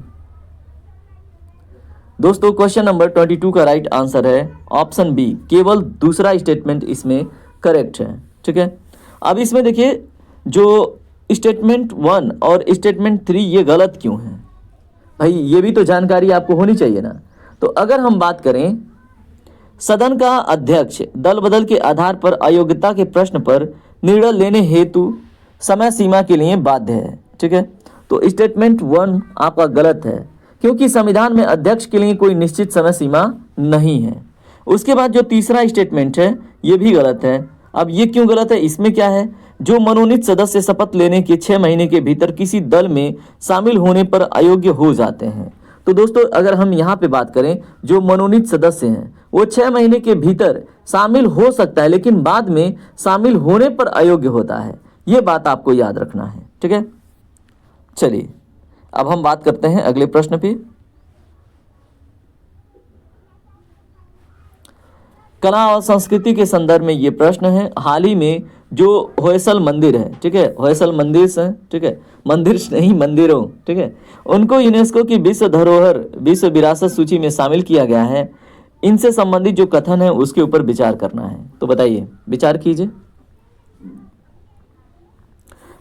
दोस्तों क्वेश्चन नंबर 22 का राइट आंसर है ऑप्शन बी, केवल दूसरा स्टेटमेंट इसमें करेक्ट है। ठीक है, अब इसमें देखिए जो स्टेटमेंट 1 और स्टेटमेंट 3 ये गलत क्यों है भाई, ये भी तो जानकारी आपको होनी चाहिए ना। तो अगर हम बात करें, सदन का अध्यक्ष दल बदल के आधार पर अयोग्यता के प्रश्न पर निर्णय लेने हेतु समय सीमा के लिए बाध्य है। ठीक है, तो स्टेटमेंट 1 आपका गलत है क्योंकि संविधान में अध्यक्ष के लिए कोई निश्चित समय सीमा नहीं है। उसके बाद जो तीसरा स्टेटमेंट है ये भी गलत है। अब ये क्यों गलत है, इसमें क्या है, जो मनोनीत सदस्य शपथ लेने के 6 महीने के भीतर किसी दल में शामिल होने पर अयोग्य हो जाते हैं। तो दोस्तों अगर हम यहाँ पे बात करें, जो मनोनीत सदस्य हैं वो 6 महीने के भीतर शामिल हो सकता है लेकिन बाद में शामिल होने पर अयोग्य होता है, ये बात आपको याद रखना है। ठीक है, चलिए अब हम बात करते हैं अगले प्रश्न पे। कला और संस्कृति के संदर्भ में ये प्रश्न है। हाल ही में जो होयसल मंदिर है, ठीक है, होयसल मंदिर से, ठीक है, मंदिर नहीं मंदिरों, ठीक है, उनको यूनेस्को की विश्व धरोहर विश्व विरासत सूची में शामिल किया गया है। इनसे संबंधित जो कथन है उसके ऊपर विचार करना है। तो बताइए, विचार कीजिए।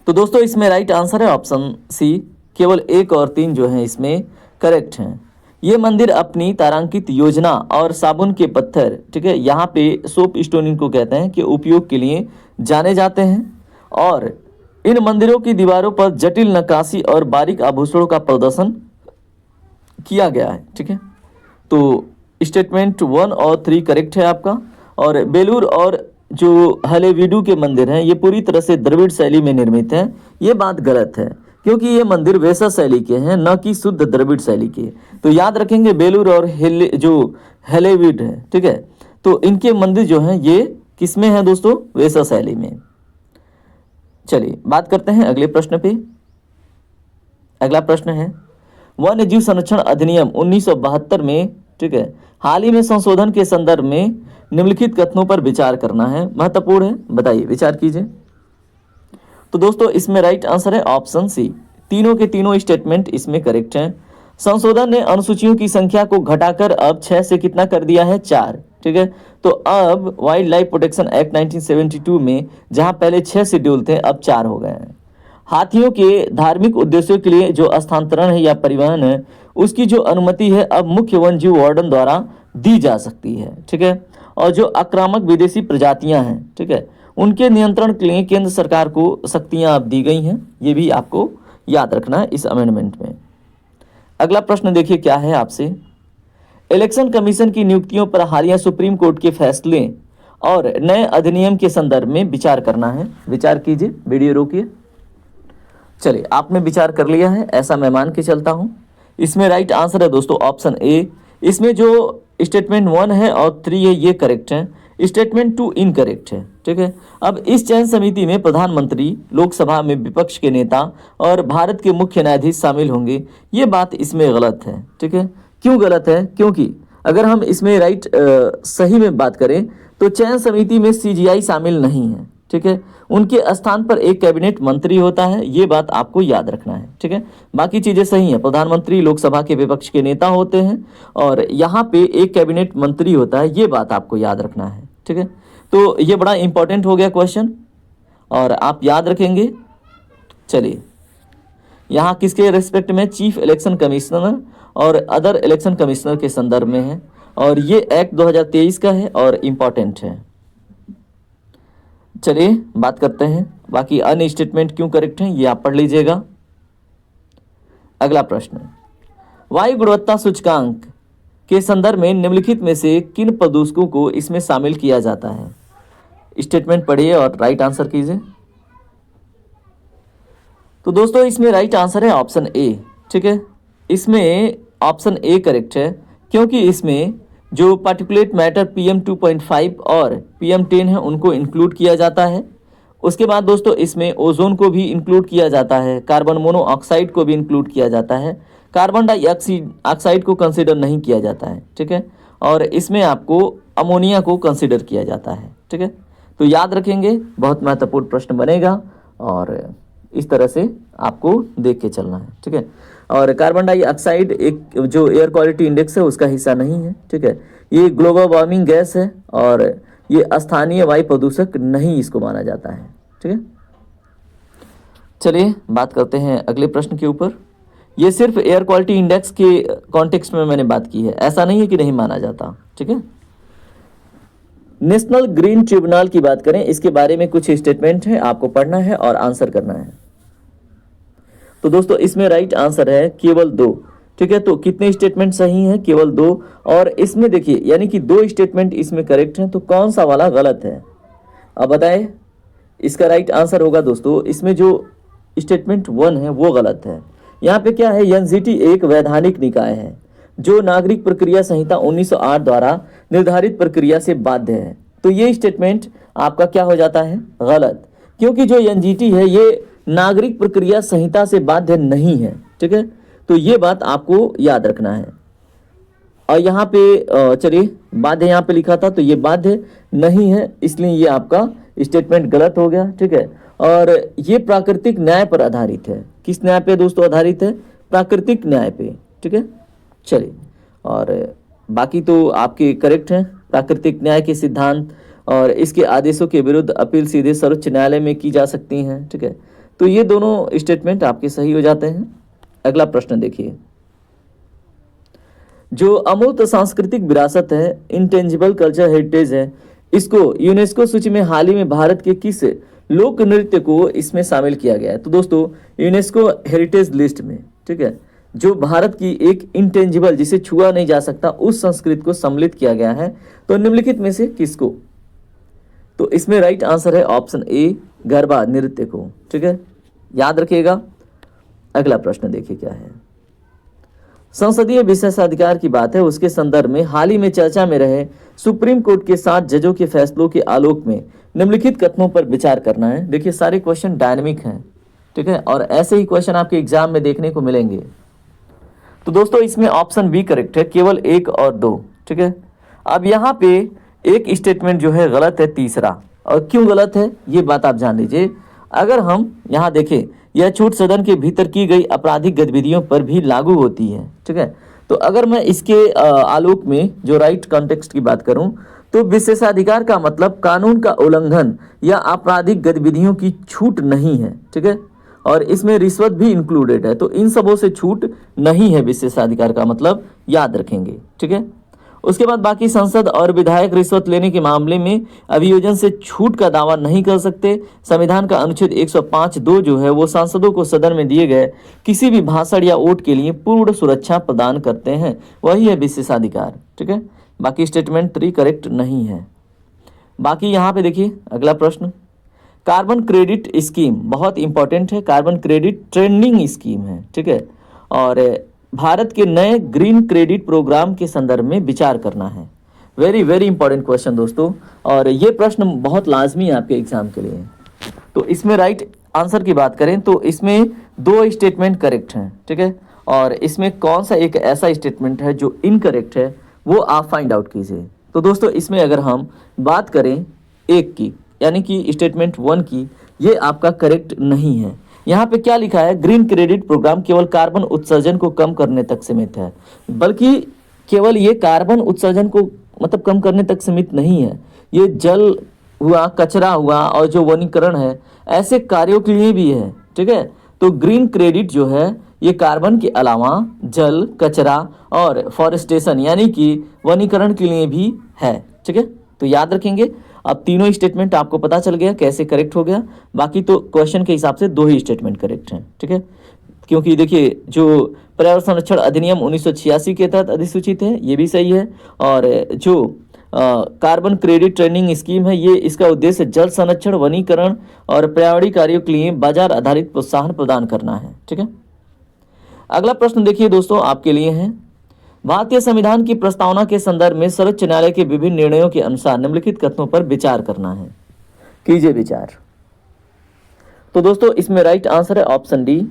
तो दोस्तों इसमें राइट आंसर है ऑप्शन सी, केवल 1 और 3 जो है इसमें करेक्ट हैं। ये मंदिर अपनी तारांकित योजना और साबुन के पत्थर, ठीक है, यहाँ पे सोप स्टोन इनको कहते हैं, के उपयोग के लिए जाने जाते हैं और इन मंदिरों की दीवारों पर जटिल नक्काशी और बारीक आभूषणों का प्रदर्शन किया गया है। ठीक है, तो स्टेटमेंट 1 और 3 करेक्ट है आपका। और बेलूर और जो हलेवीडू के मंदिर हैं ये पूरी तरह से द्रविड़ शैली में निर्मित हैं, ये बात गलत है क्योंकि ये मंदिर वैसा शैली के हैं न कि शुद्ध द्रविड़ शैली के। तो याद रखेंगे बेलूर और जो हलेवीड है, ठीक है, तो इनके मंदिर जो हैं ये किसमें हैं दोस्तों, वैसा शैली में। चलिए बात करते हैं अगले प्रश्न पे। अगला प्रश्न है वन्य जीव संरक्षण अधिनियम 1972 में, ठीक है, हाल ही में संशोधन के संदर्भ में निम्नलिखित कथनों पर विचार करना है, महत्वपूर्ण है, बताइए, विचार कीजिए। तो दोस्तों इसमें राइट आंसर है ऑप्शन सी, तीनों के तीनों स्टेटमेंट इसमें करेक्ट हैं। संशोधन ने अनुसूचियों की संख्या को घटाकर अब 6 से कितना कर दिया है, 4। ठीक है, तो अब वाइल्ड लाइफ प्रोटेक्शन एक्ट 1972 में जहां पहले 6 शेड्यूल थे अब 4 हो गए हैं। हाथियों के धार्मिक उद्देश्यों के लिए जो स्थानांतरण है या परिवहन है उसकी जो अनुमति है अब मुख्य वन जीव वार्डन द्वारा दी जा सकती है। ठीक है, और जो आक्रामक विदेशी प्रजातियां हैं, ठीक है, उनके नियंत्रण के लिए केंद्र सरकार को शक्तियां अब दी गई हैं, ये भी आपको याद रखना है इस अमेंडमेंट में। अगला प्रश्न देखिए क्या है आपसे, इलेक्शन कमीशन की नियुक्तियों पर हालिया सुप्रीम कोर्ट के फैसले और नए अधिनियम के संदर्भ में विचार करना है। विचार कीजिए, वीडियो रोकिए। चलिए आपने विचार कर लिया है ऐसा मैं मान के चलता हूं। इसमें राइट आंसर है दोस्तों ऑप्शन ए। इसमें जो स्टेटमेंट 1 है और 3 है ये करेक्ट है। स्टेटमेंट 2 इनकरेक्ट है। ठीक है, अब इस चयन समिति में प्रधानमंत्री, लोकसभा में विपक्ष के नेता और भारत के मुख्य न्यायाधीश शामिल होंगे। ये बात इसमें गलत है। ठीक है, क्यों गलत है? क्योंकि अगर हम इसमें सही में बात करें तो चयन समिति में सीजीआई शामिल नहीं है। ठीक है, उनके स्थान पर एक कैबिनेट मंत्री होता है, ये बात आपको याद रखना है। ठीक है, बाकी चीजें सही हैं। प्रधानमंत्री लोकसभा के विपक्ष के नेता होते हैं और यहाँ पे एक कैबिनेट मंत्री होता है, ये बात आपको याद रखना है। ठीक है, तो ये बड़ा इंपॉर्टेंट हो गया क्वेश्चन और आप याद रखेंगे। चलिए, यहाँ किसके रेस्पेक्ट में? चीफ इलेक्शन कमिश्नर और अदर इलेक्शन कमिश्नर के संदर्भ में है और ये एक्ट 2023 का है और इम्पॉर्टेंट है। चलिए बात करते हैं बाकी अन्य स्टेटमेंट क्यों करेक्ट हैं, ये आप पढ़ लीजिएगा। अगला प्रश्न, वायु गुणवत्ता सूचकांक के संदर्भ में निम्नलिखित में से किन प्रदूषकों को इसमें शामिल किया जाता है? स्टेटमेंट पढ़िए और राइट आंसर कीजिए। तो दोस्तों इसमें राइट आंसर है ऑप्शन ए। ठीक है, इसमें ऑप्शन ए करेक्ट है क्योंकि इसमें जो पार्टिकुलेट मैटर PM 2.5 और PM 10 है उनको इंक्लूड किया जाता है। उसके बाद दोस्तों इसमें ओजोन को भी इंक्लूड किया जाता है, कार्बन मोनोऑक्साइड को भी इंक्लूड किया जाता है, कार्बन डाइऑक्साइड को कंसिडर नहीं किया जाता है। ठीक है, और इसमें आपको अमोनिया को कंसिडर किया जाता है। ठीक है, तो याद रखेंगे, बहुत महत्वपूर्ण प्रश्न बनेगा और इस तरह से आपको देख के चलना है। ठीक है, और कार्बन डाइऑक्साइड एक जो एयर क्वालिटी इंडेक्स है उसका हिस्सा नहीं है। ठीक है, ये ग्लोबल वार्मिंग गैस है और ये स्थानीय वायु प्रदूषक नहीं इसको माना जाता है। ठीक है, चलिए बात करते हैं अगले प्रश्न के ऊपर। ये सिर्फ एयर क्वालिटी इंडेक्स के कॉन्टेक्स्ट में मैंने बात की है, ऐसा नहीं है कि नहीं माना जाता। ठीक है, नेशनल ग्रीन ट्रिब्यूनल की बात करें, इसके बारे में कुछ स्टेटमेंट है, आपको पढ़ना है और आंसर करना है। तो दोस्तों इसमें राइट आंसर है केवल 2। ठीक है, तो कितने स्टेटमेंट सही हैं? केवल 2। और इसमें देखिए यानी कि 2 स्टेटमेंट इसमें करेक्ट हैं, तो कौन सा वाला गलत है? अब बताएं, इसका राइट आंसर होगा दोस्तों, इसमें जो स्टेटमेंट 1 है वो गलत है। यहाँ पे क्या है? एनजीटी एक वैधानिक निकाय है जो नागरिक प्रक्रिया संहिता 1908 द्वारा निर्धारित प्रक्रिया से बाध्य है। तो ये स्टेटमेंट आपका क्या हो जाता है? गलत, क्योंकि जो एनजीटी है ये नागरिक प्रक्रिया संहिता से बाध्य नहीं है। ठीक है, तो ये बात आपको याद रखना है। और यहाँ पे चलिए बाध्य यहाँ पे लिखा था तो ये बाध्य नहीं है, इसलिए ये आपका स्टेटमेंट गलत हो गया। ठीक है, और ये प्राकृतिक न्याय पर आधारित है। किस न्याय पे दोस्तों आधारित है? प्राकृतिक न्याय पे। ठीक है, चलिए, और बाकी तो आपके करेक्ट हैं। प्राकृतिक न्याय के सिद्धांत और इसके आदेशों के विरुद्ध अपील सीधे सर्वोच्च न्यायालय में की जा सकती हैं। ठीक है, तो ये दोनों स्टेटमेंट आपके सही हो जाते हैं। अगला प्रश्न देखिए, जो अमूर्त सांस्कृतिक विरासत है, इंटेंजिबल कल्चर हेरिटेज है, इसको यूनेस्को सूची में हाल ही में भारत के किस लोक नृत्य को इसमें शामिल किया गया है? तो दोस्तों यूनेस्को हेरिटेज लिस्ट में, ठीक है, जो भारत की एक इंटेंजिबल जिसे छुआ नहीं जा सकता उस संस्कृति को सम्मिलित किया गया है, तो निम्नलिखित में से किसको? तो इसमें राइट आंसर है ऑप्शन ए, गरबा नृत्य को। ठीक है, याद रखिएगा। अगला प्रश्न देखिए क्या है। संसदीय विशेषाधिकार की बात है, उसके संदर्भ में हाल ही में चर्चा में रहे सुप्रीम कोर्ट के 7 जजों के फैसलों के आलोक में निम्नलिखित कथनों पर विचार करना है। देखिए सारे क्वेश्चन डायनेमिक हैं। ठीक है, और ऐसे ही क्वेश्चन आपके एग्जाम में देखने को मिलेंगे। तो दोस्तों इसमें ऑप्शन बी करेक्ट है, केवल 1 और 2। ठीक है, अब यहाँ पे एक स्टेटमेंट जो है गलत है, तीसरा। और क्यों गलत है ये बात आप जान लीजिए। अगर हम यहाँ देखें, यह छूट सदन के भीतर की गई आपराधिक गतिविधियों पर भी लागू होती है। ठीक है, तो अगर मैं इसके आलोक में जो राइट कॉन्टेक्स्ट की बात करूं तो विशेषाधिकार का मतलब कानून का उल्लंघन या आपराधिक गतिविधियों की छूट नहीं है। ठीक है, और इसमें रिश्वत भी इंक्लूडेड है, तो इन सबों से छूट नहीं है विशेषाधिकार का मतलब, याद रखेंगे। ठीक है, उसके बाद बाकी सांसद और विधायक रिश्वत लेने के मामले में अभियोजन से छूट का दावा नहीं कर सकते। संविधान का अनुच्छेद 105(2) जो है वो सांसदों को सदन में दिए गए किसी भी भाषण या वोट के लिए पूर्ण सुरक्षा प्रदान करते हैं, वही है विशेषाधिकार। ठीक है, बाकी स्टेटमेंट 3 करेक्ट नहीं है। बाकी यहाँ पे देखिए अगला प्रश्न, कार्बन क्रेडिट स्कीम बहुत इंपॉर्टेंट है। कार्बन क्रेडिट ट्रेंडिंग स्कीम है। ठीक है, और भारत के नए ग्रीन क्रेडिट प्रोग्राम के संदर्भ में विचार करना है। वेरी वेरी इंपॉर्टेंट क्वेश्चन दोस्तों, और ये प्रश्न बहुत लाजमी है आपके एग्जाम के लिए। तो इसमें राइट आंसर की बात करें तो इसमें 2 स्टेटमेंट करेक्ट हैं, ठीक है, और इसमें कौन सा एक ऐसा स्टेटमेंट है जो इनकरेक्ट है वो आप फाइंड आउट कीजिए। तो दोस्तों इसमें अगर हम बात करें एक की, यानी कि स्टेटमेंट 1 की, ये आपका करेक्ट नहीं है। यहाँ पे क्या लिखा है, ग्रीन क्रेडिट प्रोग्राम केवल कार्बन उत्सर्जन को कम करने तक सीमित है, बल्कि केवल ये कार्बन उत्सर्जन को मतलब कम करने तक सीमित नहीं है, ये जल हुआ, कचरा हुआ और जो वनीकरण है ऐसे कार्यों के लिए भी है, ठीक है। तो ग्रीन क्रेडिट जो है ये कार्बन के अलावा जल, कचरा और फॉरेस्टेशन यानी कि वनीकरण के लिए भी है, ठीक है। तो याद रखेंगे। अब तीनों स्टेटमेंट आपको पता चल गया कैसे करेक्ट हो गया। बाकी तो क्वेश्चन के हिसाब से 2 ही स्टेटमेंट करेक्ट हैं, ठीक है, क्योंकि देखिए जो पर्यावरण संरक्षण अधिनियम 1986 के तहत अधिसूचित है ये भी सही है, और जो कार्बन क्रेडिट ट्रेनिंग स्कीम है ये इसका उद्देश्य जल संरक्षण, वनीकरण और पर्यावरणीय कार्यों के लिए बाजार आधारित प्रोत्साहन प्रदान करना है, ठीक है। अगला प्रश्न देखिए दोस्तों आपके लिए है, भारतीय संविधान की प्रस्तावना के संदर्भ में सर्वोच्च न्यायालय के विभिन्न निर्णयों के अनुसार निम्नलिखित कथनों पर विचार करना है। कीजिए विचार। तो दोस्तों इसमें राइट आंसर है ऑप्शन डी।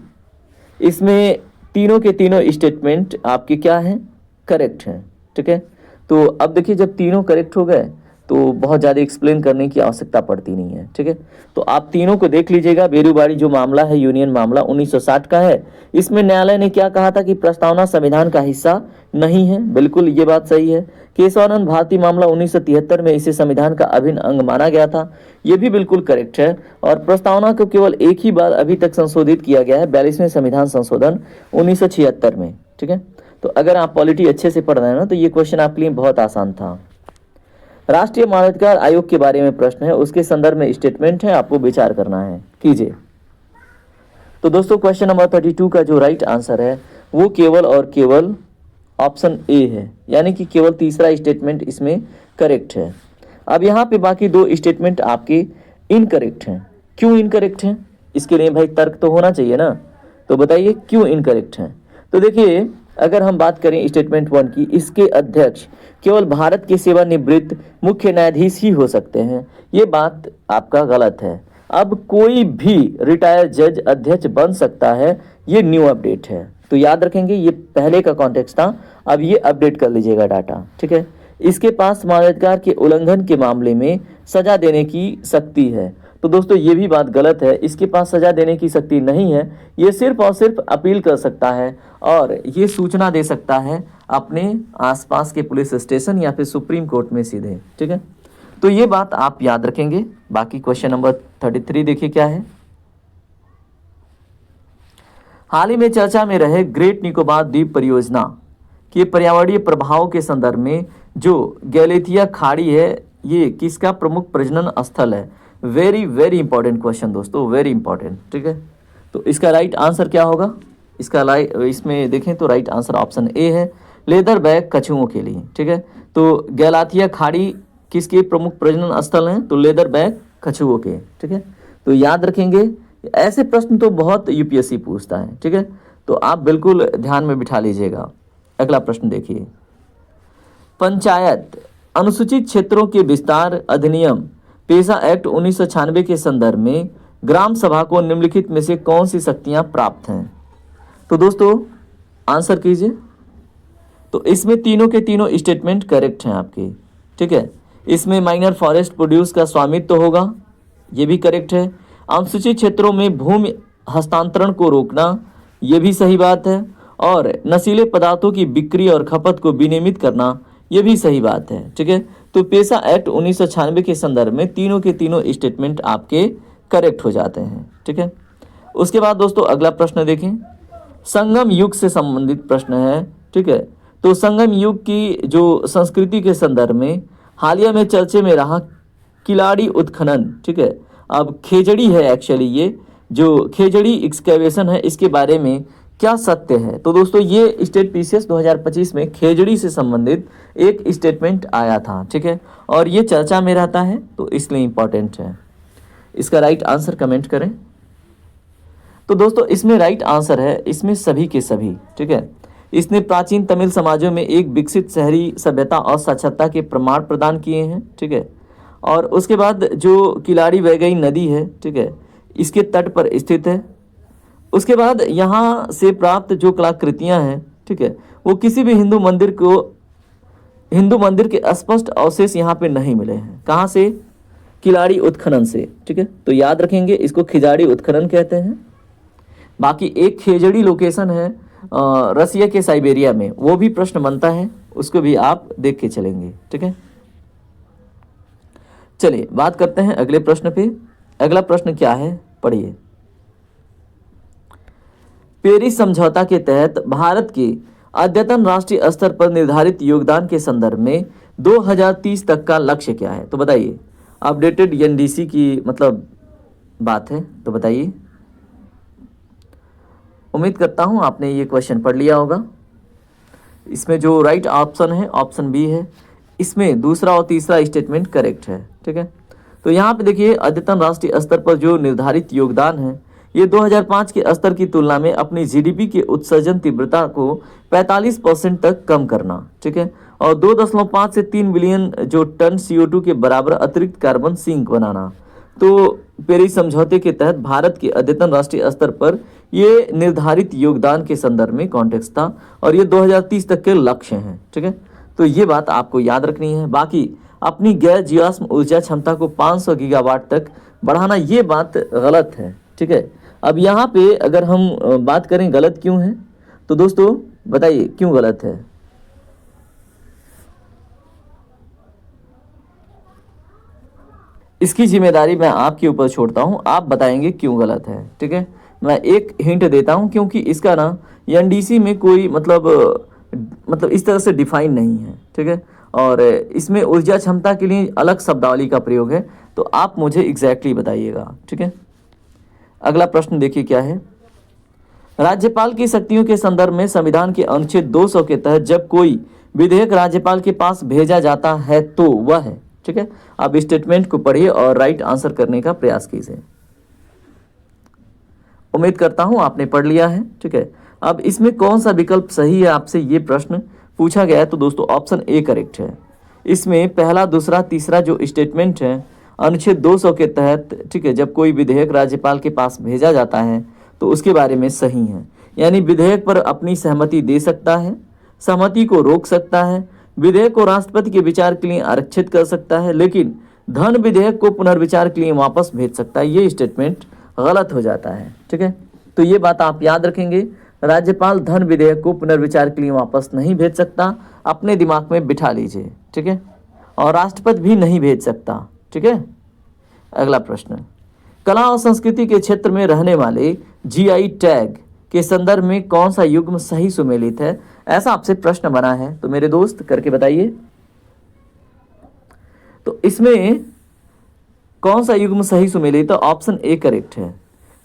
इसमें तीनों के तीनों स्टेटमेंट आपके क्या हैं, करेक्ट हैं, ठीक है। तो अब देखिए जब तीनों करेक्ट हो गए तो बहुत ज़्यादा एक्सप्लेन करने की आवश्यकता पड़ती नहीं है, ठीक है। तो आप तीनों को देख लीजिएगा। बेरूबाड़ी जो मामला है यूनियन मामला 1960 का है, इसमें न्यायालय ने क्या कहा था कि प्रस्तावना संविधान का हिस्सा नहीं है, बिल्कुल ये बात सही है। केशवानंद भारती मामला 1973 में इसे संविधान का अभिन्न अंग माना गया था, ये भी बिल्कुल करेक्ट है। और प्रस्तावना को केवल एक ही बार अभी तक संशोधित किया गया है, 42वें संविधान संशोधन 1976 में, ठीक है। तो अगर आप पॉलिटी अच्छे से पढ़ रहे हैं ना तो ये क्वेश्चन आपके लिए बहुत आसान था। राष्ट्रीय मानवाधिकार आयोग के बारे में प्रश्न है, उसके संदर्भ में स्टेटमेंट है, आपको विचार करना है, कीजिए। तो दोस्तों क्वेश्चन नंबर 32 का जो राइट आंसर है वो केवल और केवल ऑप्शन ए है, यानी कि केवल तीसरा स्टेटमेंट इसमें करेक्ट है। अब यहाँ पे बाकी 2 स्टेटमेंट आपके इनकरेक्ट हैं। क्यों इनकरेक्ट हैं, इसके लिए भाई तर्क तो होना चाहिए ना, तो बताइए क्यों इनकरेक्ट हैं। तो देखिए अगर हम बात करें स्टेटमेंट 1 की, इसके अध्यक्ष केवल भारत के सेवानिवृत्त मुख्य न्यायाधीश ही हो सकते हैं, ये बात आपका गलत है। अब कोई भी रिटायर्ड जज अध्यक्ष बन सकता है, ये न्यू अपडेट है। तो याद रखेंगे ये पहले का कॉन्टेक्स्ट था, अब ये अपडेट कर लीजिएगा डाटा, ठीक है। इसके पास मानवाधिकार के उल्लंघन के मामले में सजा देने की शक्ति है, तो दोस्तों ये भी बात गलत है। इसके पास सजा देने की शक्ति नहीं है, ये सिर्फ और सिर्फ अपील कर सकता है और ये सूचना दे सकता है अपने आसपास के पुलिस स्टेशन या फिर सुप्रीम कोर्ट में सीधे, ठीक है। तो ये बात आप याद रखेंगे। बाकी क्वेश्चन नंबर 33 देखिए क्या है। हाल ही में चर्चा में रहे ग्रेट निकोबार द्वीप परियोजना के पर्यावरणीय प्रभाव के संदर्भ में जो गैलेथिया खाड़ी है ये किसका प्रमुख प्रजनन स्थल है। वेरी वेरी इंपॉर्टेंट क्वेश्चन दोस्तों, वेरी इंपॉर्टेंट, ठीक है। तो इसका राइट आंसर क्या होगा, इसमें देखें तो राइट आंसर ऑप्शन ए है, लेदर बैक कछुओं के लिए, ठीक है। तो गैलाथिया खाड़ी किसके प्रमुख प्रजनन स्थल हैं, तो लेदर बैक कछुओं के, ठीक है। तो याद रखेंगे, ऐसे प्रश्न तो बहुत यूपीएससी पूछता है, ठीक है। तो आप बिल्कुल ध्यान में बिठा लीजिएगा। अगला प्रश्न देखिए, पंचायत अनुसूचित क्षेत्रों के विस्तार अधिनियम पेशा एक्ट 1996 के संदर्भ में ग्राम सभा को निम्नलिखित में से कौन सी शक्तियां प्राप्त हैं। तो दोस्तों आंसर कीजिए। तो इसमें तीनों के तीनों स्टेटमेंट करेक्ट हैं आपके, ठीक है। इसमें माइनर फॉरेस्ट प्रोड्यूस का स्वामित्व तो होगा, ये भी करेक्ट है। अनुसूचित क्षेत्रों में भूमि हस्तांतरण को रोकना, ये भी सही बात है। और नशीले पदार्थों की बिक्री और खपत को विनियमित करना, ये भी सही बात है, ठीक है। तो पेशा एक्ट 1996 के संदर्भ में तीनों के तीनों स्टेटमेंट आपके करेक्ट हो जाते हैं, ठीक है। उसके बाद दोस्तों अगला प्रश्न देखें, संगम युग से संबंधित प्रश्न है, ठीक है। तो संगम युग की जो संस्कृति के संदर्भ में हालिया में चर्चे में रहा किलाड़ी उत्खनन, ठीक है। अब खेजड़ी है एक्चुअली, ये जो खेजड़ी एक्सकेवेशन है इसके बारे में क्या सत्य है। तो दोस्तों ये स्टेट पीसीएस 2025 में खेजड़ी से संबंधित एक स्टेटमेंट आया था, ठीक है, और ये चर्चा में रहता है तो इसलिए इंपॉर्टेंट है। इसका राइट आंसर कमेंट करें। तो दोस्तों इसमें राइट आंसर है इसमें सभी के सभी, ठीक है। इसने प्राचीन तमिल समाजों में एक विकसित शहरी सभ्यता और साक्षरता के प्रमाण प्रदान किए हैं, ठीक है। और उसके बाद जो किलाड़ी वैगई नदी है, ठीक है, इसके तट पर स्थित है। उसके बाद यहाँ से प्राप्त जो कलाकृतियाँ हैं, ठीक है, वो किसी भी हिंदू मंदिर के स्पष्ट अवशेष यहाँ पे नहीं मिले हैं। कहाँ से? किलाड़ी उत्खनन से, ठीक है। तो याद रखेंगे, इसको खिजाड़ी उत्खनन कहते हैं। बाकी एक खेजड़ी लोकेशन है रसिया के साइबेरिया में, वो भी प्रश्न बनता है, उसको भी आप देख के चलेंगे, ठीक है। चलिए बात करते हैं अगले प्रश्न पे। अगला प्रश्न क्या है, पढ़िए। पेरिस समझौता के तहत भारत के अद्यतन राष्ट्रीय स्तर पर निर्धारित योगदान के संदर्भ में 2030 तक का लक्ष्य क्या है? तो बताइए। अपडेटेड एनडीसी की मतलब बात है, तो बताइए। उम्मीद करता हूं आपने ये क्वेश्चन पढ़ लिया होगा। इसमें जो राइट ऑप्शन है ऑप्शन बी है, इसमें दूसरा और तीसरा स्टेटमेंट करेक्ट है, ठीक है। तो यहाँ पे देखिए, अद्यतन राष्ट्रीय स्तर पर जो निर्धारित योगदान है ये 2005 के स्तर की तुलना में अपनी जीडीपी के उत्सर्जन तीव्रता को 45% तक कम करना, ठीक है, और 2.5 से 3 बिलियन जो टन CO2 के बराबर अतिरिक्त कार्बन सिंक बनाना। तो पेरिस समझौते के तहत भारत के अद्यतन राष्ट्रीय स्तर पर ये निर्धारित योगदान के संदर्भ में कॉन्टेक्स्ट था, और ये 2030 तक के लक्ष्य हैं, ठीक है। तो ये बात आपको याद रखनी है। बाकी अपनी गैर जीवाश्म ऊर्जा क्षमता को 500 गीगावाट तक बढ़ाना, ये बात गलत है, ठीक है। अब यहाँ पे अगर हम बात करें गलत क्यों है, तो दोस्तों बताइए क्यों गलत है। इसकी जिम्मेदारी मैं आपके ऊपर छोड़ता हूँ, आप बताएंगे क्यों गलत है, ठीक है। मैं एक हिंट देता हूँ, क्योंकि इसका ना एनडीसी में कोई मतलब इस तरह से डिफाइन नहीं है, ठीक है, और इसमें ऊर्जा क्षमता के लिए अलग शब्दावली का प्रयोग है। तो आप मुझे एग्जैक्टली बताइएगा, ठीक है। अगला प्रश्न देखिए क्या है। राज्यपाल की शक्तियों के संदर्भ में संविधान के अनुच्छेद 200 के तहत जब कोई विधेयक राज्यपाल के पास भेजा जाता है तो वह है, ठीक है। आप स्टेटमेंट को पढ़िए और राइट आंसर करने का प्रयास कीजिए। उम्मीद करता हूं आपने पढ़ लिया है, ठीक है। अब इसमें कौन सा विकल्प सही है, आपसे ये प्रश्न पूछा गया है, तो दोस्तों ऑप्शन ए करेक्ट है। इसमें पहला, दूसरा, तीसरा जो स्टेटमेंट है अनुच्छेद 200 के तहत, ठीक है, जब कोई विधेयक राज्यपाल के पास भेजा जाता है तो उसके बारे में सही है। यानी विधेयक पर अपनी सहमति दे सकता है, सहमति को रोक सकता है, विधेयक को राष्ट्रपति के विचार के लिए आरक्षित कर सकता है, लेकिन धन विधेयक को पुनर्विचार के लिए वापस भेज सकता है। ये स्टेटमेंट गलत हो जाता है, ठीक है। तो ये बात आप याद रखेंगे, राज्यपाल धन विधेयक को पुनर्विचार के लिए वापस नहीं भेज सकता, अपने दिमाग में बिठा लीजिए, ठीक है। और राष्ट्रपति भी नहीं भेज सकता, ठीक है। अगला प्रश्न, कला और संस्कृति के क्षेत्र में रहने वाले जीआई टैग के संदर्भ में कौन सा युग्म सही सुमेलित है? ऐसा आपसे प्रश्न बना है, तो मेरे दोस्त करके बताइए। तो इसमें कौन सा युग्म सही सुमेलित है? ऑप्शन ए करेक्ट है।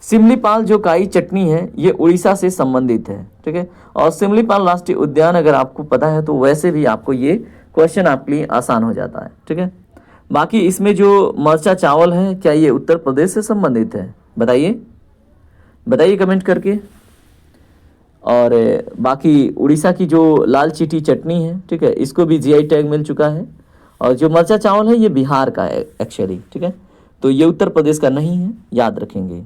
सिमलीपाल जो काई चटनी है ये उड़ीसा से संबंधित है, ठीक है। और सिमलीपाल राष्ट्रीय उद्यान अगर आपको पता है तो वैसे भी आपको ये क्वेश्चन आपके लिए आसान हो जाता है, ठीक है। बाकी इसमें जो मरचा चावल है क्या ये उत्तर प्रदेश से संबंधित है? बताइए, बताइए कमेंट करके। और बाकी उड़ीसा की जो लाल चीटी चटनी है, ठीक है, इसको भी जीआई टैग मिल चुका है। और जो मरचा चावल है ये बिहार का है एक्चुअली, ठीक है। तो ये उत्तर प्रदेश का नहीं है, याद रखेंगे।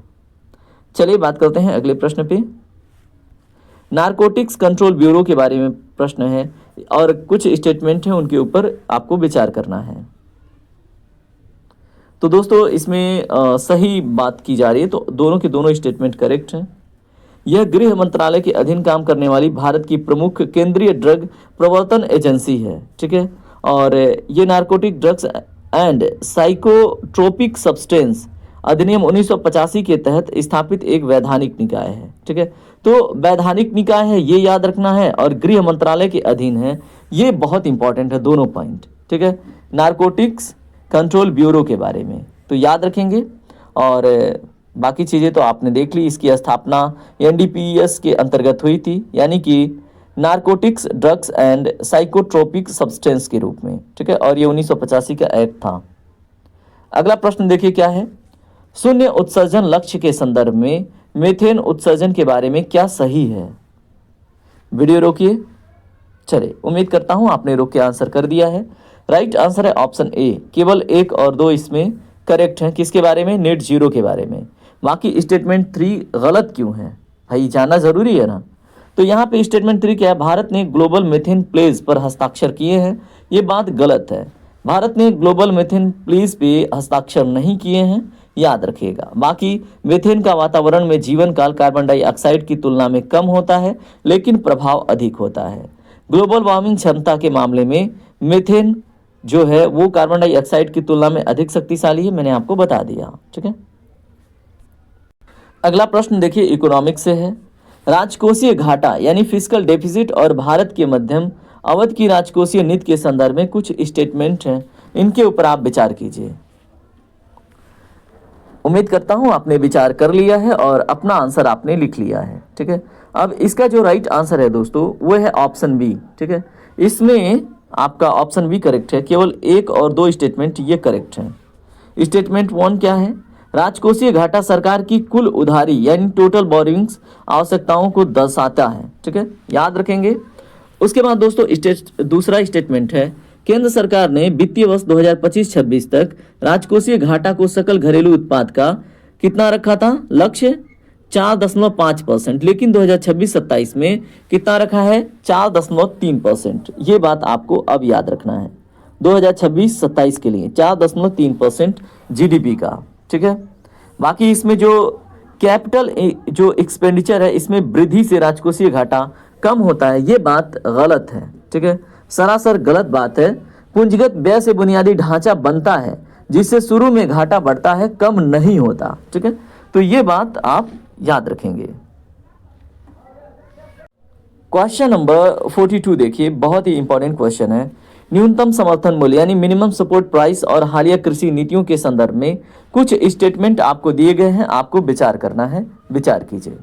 चलिए बात करते हैं अगले प्रश्न पे। नारकोटिक्स कंट्रोल ब्यूरो के बारे में प्रश्न है और कुछ स्टेटमेंट हैं, उनके ऊपर आपको विचार करना है। तो दोस्तों इसमें सही बात की जा रही है, तो दोनों के दोनों स्टेटमेंट करेक्ट हैं। यह गृह मंत्रालय के अधीन काम करने वाली भारत की प्रमुख केंद्रीय ड्रग प्रवर्तन एजेंसी है, ठीक है। और ये narcotic drugs and psychotropic substance अधिनियम 1985 के तहत स्थापित एक वैधानिक निकाय है, ठीक है। तो वैधानिक निकाय है ये याद रखना है, और गृह मंत्रालय के अधीन है, ये बहुत इंपॉर्टेंट है दोनों पॉइंट, ठीक है। नारकोटिक्स कंट्रोल ब्यूरो के बारे में तो याद रखेंगे। और बाकी चीज़ें तो आपने देख ली। इसकी स्थापना एनडीपीएस के अंतर्गत हुई थी, यानी कि narcotics drugs and psychotropic substance के रूप में, ठीक है। और ये 1985 का एक्ट था। अगला प्रश्न देखिए क्या है। शून्य उत्सर्जन लक्ष्य के संदर्भ में मीथेन उत्सर्जन के बारे में क्या सही है? वीडियो रोकिए। चलिए, उम्मीद करता हूं आपने रोक के आंसर कर दिया है। राइट आंसर है ऑप्शन ए, केवल 1 और 2 इसमें करेक्ट हैं। किसके बारे में? नेट जीरो के बारे में। बाकी स्टेटमेंट 3 गलत क्यों है भाई, जानना जरूरी है ना। तो यहाँ पे स्टेटमेंट 3 क्या है? भारत ने ग्लोबल मीथेन प्लेज पर हस्ताक्षर किए हैं, ये बात गलत है। भारत ने ग्लोबल मीथेन प्लेज पे हस्ताक्षर नहीं किए हैं, याद रखिएगा। बाकी मीथेन का वातावरण में जीवन काल कार्बन डाइऑक्साइड की तुलना में कम होता है, लेकिन प्रभाव अधिक होता है। ग्लोबल वार्मिंग क्षमता के मामले में मीथेन जो है वो कार्बन डाइऑक्साइड की तुलना में अधिक शक्तिशाली है, मैंने आपको बता दिया। ठीक है, अगला प्रश्न देखिए इकोनॉमिक्स से है। राजकोषीय घाटा यानी फिस्कल डेफिसिट और भारत के मध्यम अवधि की राजकोषीय नीति के संदर्भ में कुछ स्टेटमेंट हैं, इनके ऊपर आप विचार कीजिए। उम्मीद करता हूं आपने विचार कर लिया है और अपना आंसर आपने लिख लिया है। ठीक है, अब इसका जो राइट आंसर है दोस्तों वो है ऑप्शन बी। ठीक है, इसमें आपका ऑप्शन बी करेक्ट है। केवल 1 और 2 स्टेटमेंट ये करेक्ट हैं। स्टेटमेंट 1 क्या है? राजकोषीय घाटा सरकार की कुल उधारी यानी टोटल बोरिंग्स आवश्यकताओं को दर्शाता है। ठीक है, याद रखेंगे। उसके बाद दोस्तों दूसरा स्टेटमेंट है, केंद्र सरकार ने वित्तीय वर्ष 2025-26 तक राजकोषीय घाटा को सकल घरेलू उत्पाद का कितना रखा था लक्ष्य? 4.5%, लेकिन 2026-27 में कितना रखा है? 4.3%। ये बात आपको अब याद रखना है 2026-27 के लिए 4.3% जीडीपी का। ठीक है, बाकी इसमें जो कैपिटल जो एक्सपेंडिचर है इसमें वृद्धि से राजकोषीय घाटा कम होता है, ये बात गलत है। ठीक है, सरासर गलत बात है। पूंजीगत व्यय से बुनियादी ढांचा बनता है जिससे शुरू में घाटा बढ़ता है, कम नहीं होता। ठीक है, तो ये बात आप याद रखेंगे। क्वेश्चन नंबर 42 देखिए, बहुत ही इंपॉर्टेंट क्वेश्चन है। न्यूनतम समर्थन मूल्य यानी मिनिमम सपोर्ट प्राइस और हालिया कृषि नीतियों के संदर्भ में कुछ स्टेटमेंट आपको दिए गए हैं, आपको विचार करना है। विचार कीजिए।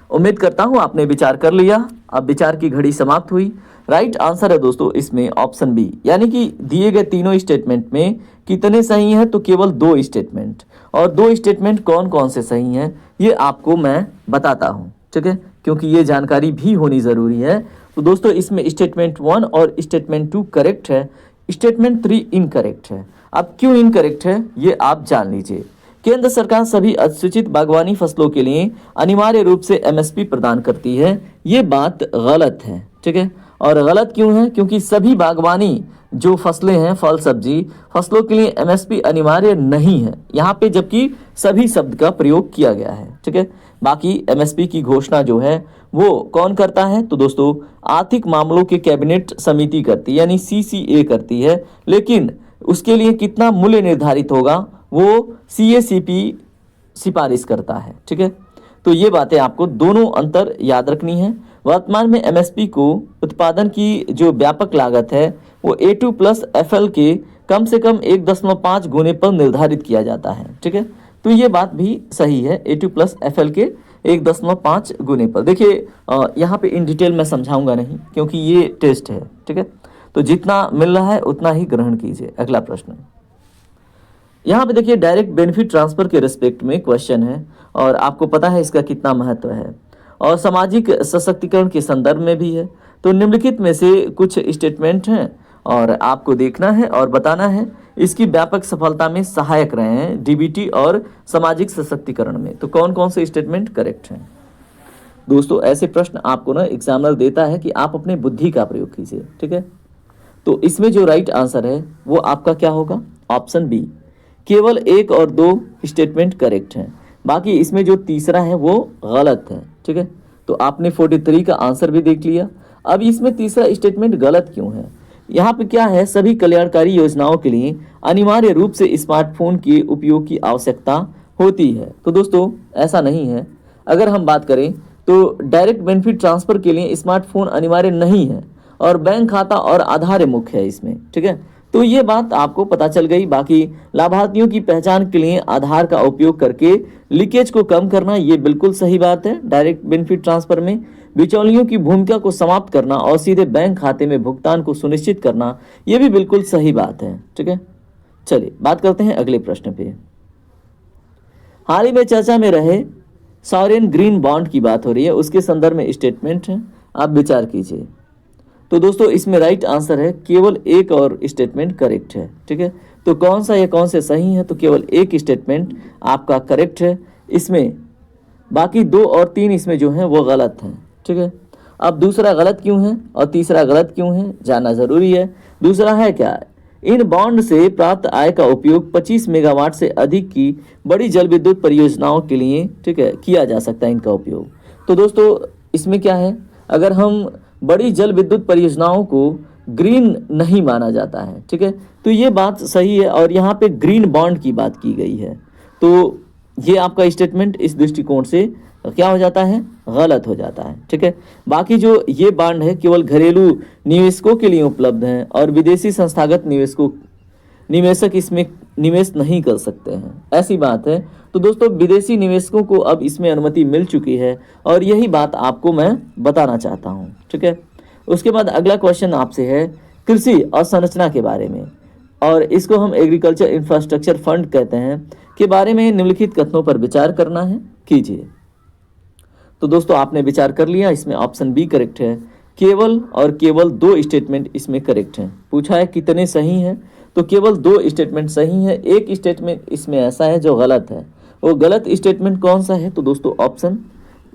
उम्मीद करता हूं आपने विचार कर लिया। अब विचार की घड़ी समाप्त हुई। राइट आंसर है दोस्तों इसमें ऑप्शन बी, यानी कि दिए गए तीनों स्टेटमेंट में कितने सही हैं? तो केवल 2 स्टेटमेंट। और 2 स्टेटमेंट कौन कौन से सही हैं ये आपको मैं बताता हूं। ठीक है, क्योंकि ये जानकारी भी होनी जरूरी है। तो दोस्तों इसमें स्टेटमेंट 1 और स्टेटमेंट 2 करेक्ट है, स्टेटमेंट 3 इनकरेक्ट है। अब क्यों इनकरेक्ट है ये आप जान लीजिए। केंद्र सरकार सभी अनुसूचित बागवानी फसलों के लिए अनिवार्य रूप से एमएसपी प्रदान करती है, ये बात गलत है। ठीक है, और गलत क्यों है? क्योंकि सभी बागवानी जो फसलें हैं, फल सब्जी फसलों के लिए एमएसपी अनिवार्य नहीं है यहाँ पे, जबकि सभी शब्द का प्रयोग किया गया है। ठीक है, बाकी एमएसपी की घोषणा जो है वो कौन करता है? तो दोस्तों आर्थिक मामलों के कैबिनेट समिति करती है, यानी सीसीए करती है। लेकिन उसके लिए कितना मूल्य निर्धारित होगा वो सीएसीपी सिफारिश करता है। ठीक है, तो ये बातें आपको दोनों अंतर याद रखनी है। वर्तमान में एमएसपी को उत्पादन की जो व्यापक लागत है वो A2+FL के कम से कम 1.5 गुने पर निर्धारित किया जाता है। ठीक है, तो ये बात भी सही है, A2+FL के 1.5 गुने पर। देखिए यहाँ पे इन डिटेल में समझाऊंगा नहीं क्योंकि ये टेस्ट है। ठीक है, तो जितना मिल रहा है उतना ही ग्रहण कीजिए। अगला प्रश्न यहाँ पे देखिए, डायरेक्ट बेनिफिट ट्रांसफर के रिस्पेक्ट में क्वेश्चन है और आपको पता है इसका कितना महत्व है और सामाजिक सशक्तिकरण के संदर्भ में भी है। तो निम्नलिखित में से कुछ स्टेटमेंट हैं और आपको देखना है और बताना है इसकी व्यापक सफलता में सहायक रहे हैं डीबीटी और सामाजिक सशक्तिकरण में। तो कौन कौन से स्टेटमेंट करेक्ट हैं? दोस्तों ऐसे प्रश्न आपको ना एग्जामिनर देता है कि आप अपने बुद्धि का प्रयोग कीजिए। ठीक है, तो इसमें जो राइट आंसर है वो आपका क्या होगा? Option B. केवल 1 और 2 स्टेटमेंट करेक्ट हैं, बाकी इसमें जो तीसरा है वो गलत है। ठीक है, तो आपने 43 का आंसर भी देख लिया। अब इसमें तीसरा स्टेटमेंट गलत क्यों है? यहाँ पे क्या है? सभी कल्याणकारी योजनाओं के लिए अनिवार्य रूप से स्मार्टफोन के उपयोग की आवश्यकता होती है। तो दोस्तों ऐसा नहीं है। अगर हम बात करें तो डायरेक्ट बेनिफिट ट्रांसफर के लिए स्मार्टफोन अनिवार्य नहीं है और बैंक खाता और आधार मुख्य है इसमें। ठीक है, तो ये बात आपको पता चल गई। बाकी लाभार्थियों की पहचान के लिए आधार का उपयोग करके लीकेज को कम करना, ये बिल्कुल सही बात है। डायरेक्ट बेनिफिट ट्रांसफर में बिचौलियों की भूमिका को समाप्त करना और सीधे बैंक खाते में भुगतान को सुनिश्चित करना, ये भी बिल्कुल सही बात है। ठीक है, चलिए बात करते हैं अगले प्रश्न पे। हाल ही में चर्चा में रहे सॉवरेन ग्रीन बॉन्ड की बात हो रही है, उसके संदर्भ में स्टेटमेंट है, आप विचार कीजिए। तो दोस्तों इसमें राइट आंसर है केवल एक और स्टेटमेंट करेक्ट है। ठीक है, तो कौन सा या कौन से सही है, तो केवल एक स्टेटमेंट आपका करेक्ट है इसमें, बाकी 2 और 3 इसमें जो हैं वो गलत हैं। ठीक है, अब दूसरा गलत क्यों है और तीसरा गलत क्यों है जानना ज़रूरी है। दूसरा है क्या, इन बॉन्ड से प्राप्त आय का उपयोग 25 मेगावाट से अधिक की बड़ी जल विद्युत परियोजनाओं के लिए, ठीक है, किया जा सकता है इनका उपयोग। तो दोस्तों इसमें क्या है, अगर हम बड़ी जल विद्युत परियोजनाओं को ग्रीन नहीं माना जाता है, ठीक है, तो ये बात सही है और यहाँ पे ग्रीन बॉन्ड की बात की गई है, तो ये आपका स्टेटमेंट इस दृष्टिकोण से क्या हो जाता है, गलत हो जाता है। ठीक है, बाकी जो ये बॉन्ड है केवल घरेलू निवेशकों के लिए उपलब्ध हैं और विदेशी संस्थागत निवेशक इसमें निवेश नहीं कर सकते हैं, ऐसी बात है। तो दोस्तों विदेशी निवेशकों को अब इसमें अनुमति मिल चुकी है और यही बात आपको मैं बताना चाहता हूँ। ठीक है, उसके बाद अगला क्वेश्चन आपसे है कृषि अवसंरचना के बारे में, और इसको हम एग्रीकल्चर इंफ्रास्ट्रक्चर फंड कहते हैं, के बारे में निम्नलिखित कथनों पर विचार करना है, कीजिए। तो दोस्तों आपने विचार कर लिया, इसमें ऑप्शन बी करेक्ट है, केवल और केवल 2 स्टेटमेंट इसमें करेक्ट हैं। पूछा है कितने सही हैं, तो केवल 2 स्टेटमेंट सही है, एक स्टेटमेंट इसमें ऐसा है जो गलत है। वो गलत स्टेटमेंट कौन सा है, तो दोस्तों ऑप्शन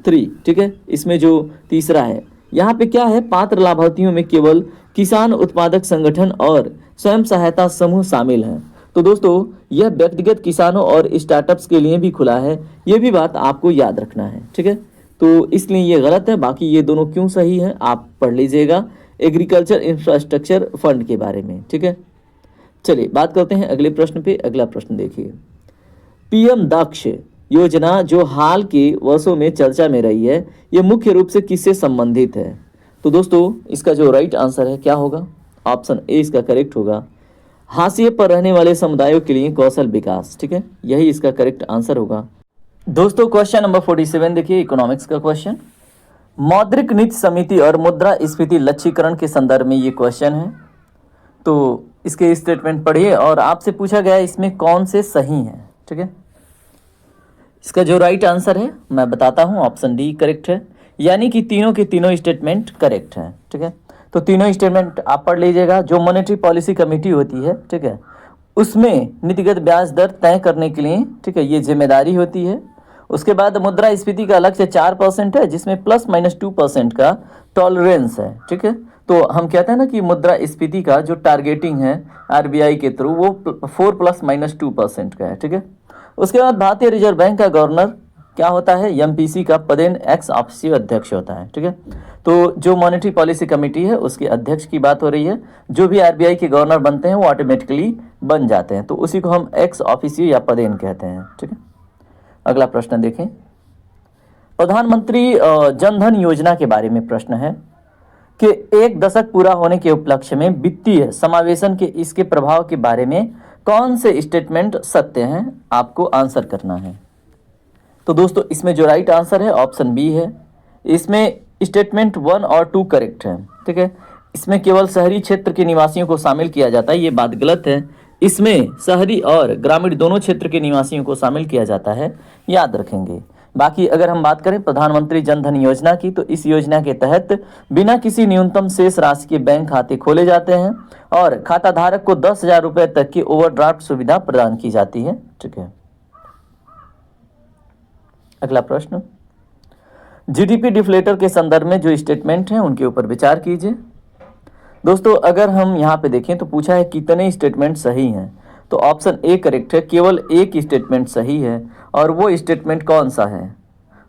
3। ठीक है, इसमें जो तीसरा है, यहाँ पे क्या है, पात्र लाभार्थियों में केवल किसान उत्पादक संगठन और स्वयं सहायता समूह शामिल हैं। तो दोस्तों यह व्यक्तिगत किसानों और स्टार्टअप्स के लिए भी खुला है, ये भी बात आपको याद रखना है। ठीक है, तो इसलिए ये गलत है, बाकी ये दोनों क्यों सही है आप पढ़ लीजिएगा एग्रीकल्चर इंफ्रास्ट्रक्चर फंड के बारे में। ठीक है, चलिए बात करते हैं अगले प्रश्न पे। अगला प्रश्न देखिए, पीएम दक्ष योजना जो हाल के वर्षों में चर्चा में रही है, ये मुख्य रूप से किससे संबंधित है। तो दोस्तों इसका जो राइट आंसर है क्या होगा, ऑप्शन ए इसका करेक्ट होगा, हाशिए पर रहने वाले समुदायों के लिए कौशल विकास। ठीक है, यही इसका करेक्ट आंसर होगा। दोस्तों क्वेश्चन नंबर 47 देखिए, इकोनॉमिक्स का क्वेश्चन। मौद्रिक नीति समिति और मुद्रा स्फीति लक्ष्यीकरण के संदर्भ में ये क्वेश्चन है, तो इसके स्टेटमेंट पढ़िए और आपसे पूछा गया है इसमें कौन से सही हैं। ठीक है, इसका जो राइट आंसर है मैं बताता हूं, ऑप्शन डी करेक्ट है, यानी कि तीनों के तीनों स्टेटमेंट करेक्ट हैं। ठीक है, तो तीनों स्टेटमेंट आप पढ़ लीजिएगा। जो मॉनेटरी पॉलिसी कमेटी होती है, ठीक है, उसमें नीतिगत ब्याज दर तय करने के लिए, ठीक है, ये जिम्मेदारी होती है। उसके बाद मुद्रा स्फीति का लक्ष्य 4% है, जिसमें +-2% का टॉलरेंस है। ठीक है, तो हम कहते हैं ना कि मुद्रा स्फीति का जो टारगेटिंग है आरबीआई के थ्रू वो 4 +-2% का है। ठीक है, उसके बाद भारतीय रिजर्व बैंक का गवर्नर क्या होता है, एमपीसी का पदेन एक्स ऑफिशियो अध्यक्ष होता है। ठीक है, तो जो मॉनेटरी पॉलिसी कमेटी है उसके अध्यक्ष की बात हो रही है, जो भी आरबीआई के गवर्नर बनते हैं वो ऑटोमेटिकली बन जाते हैं, तो उसी को हम एक्स ऑफिशियो या पदेन कहते हैं। ठीक है, अगला प्रश्न देखें, प्रधानमंत्री जनधन योजना के बारे में प्रश्न है कि 1 दशक पूरा होने के उपलक्ष्य में वित्तीय समावेशन के इसके प्रभाव के बारे में कौन से स्टेटमेंट सत्य हैं, आपको आंसर करना है। तो दोस्तों इसमें जो राइट आंसर है ऑप्शन बी है, इसमें स्टेटमेंट 1 और 2 करेक्ट है। ठीक है, इसमें केवल शहरी क्षेत्र के निवासियों को शामिल किया जाता है, ये बात गलत है। इसमें शहरी और ग्रामीण दोनों क्षेत्र के निवासियों को शामिल किया जाता है, याद रखेंगे। बाकी अगर हम बात करें प्रधानमंत्री जनधन योजना की, तो इस योजना के तहत बिना किसी न्यूनतम शेष राशि के बैंक खाते खोले जाते हैं और खाता धारक को 10,000 रुपये तक की ओवरड्राफ्ट सुविधा प्रदान की जाती है। ठीक है, अगला प्रश्न, जीडीपी डिफ्लेटर के संदर्भ में जो स्टेटमेंट हैं उनके ऊपर विचार कीजिए। दोस्तों अगर हम यहाँ पे देखें तो पूछा है कितने स्टेटमेंट सही हैं, तो ऑप्शन ए करेक्ट है, केवल एक स्टेटमेंट सही है, और वो स्टेटमेंट कौन सा है।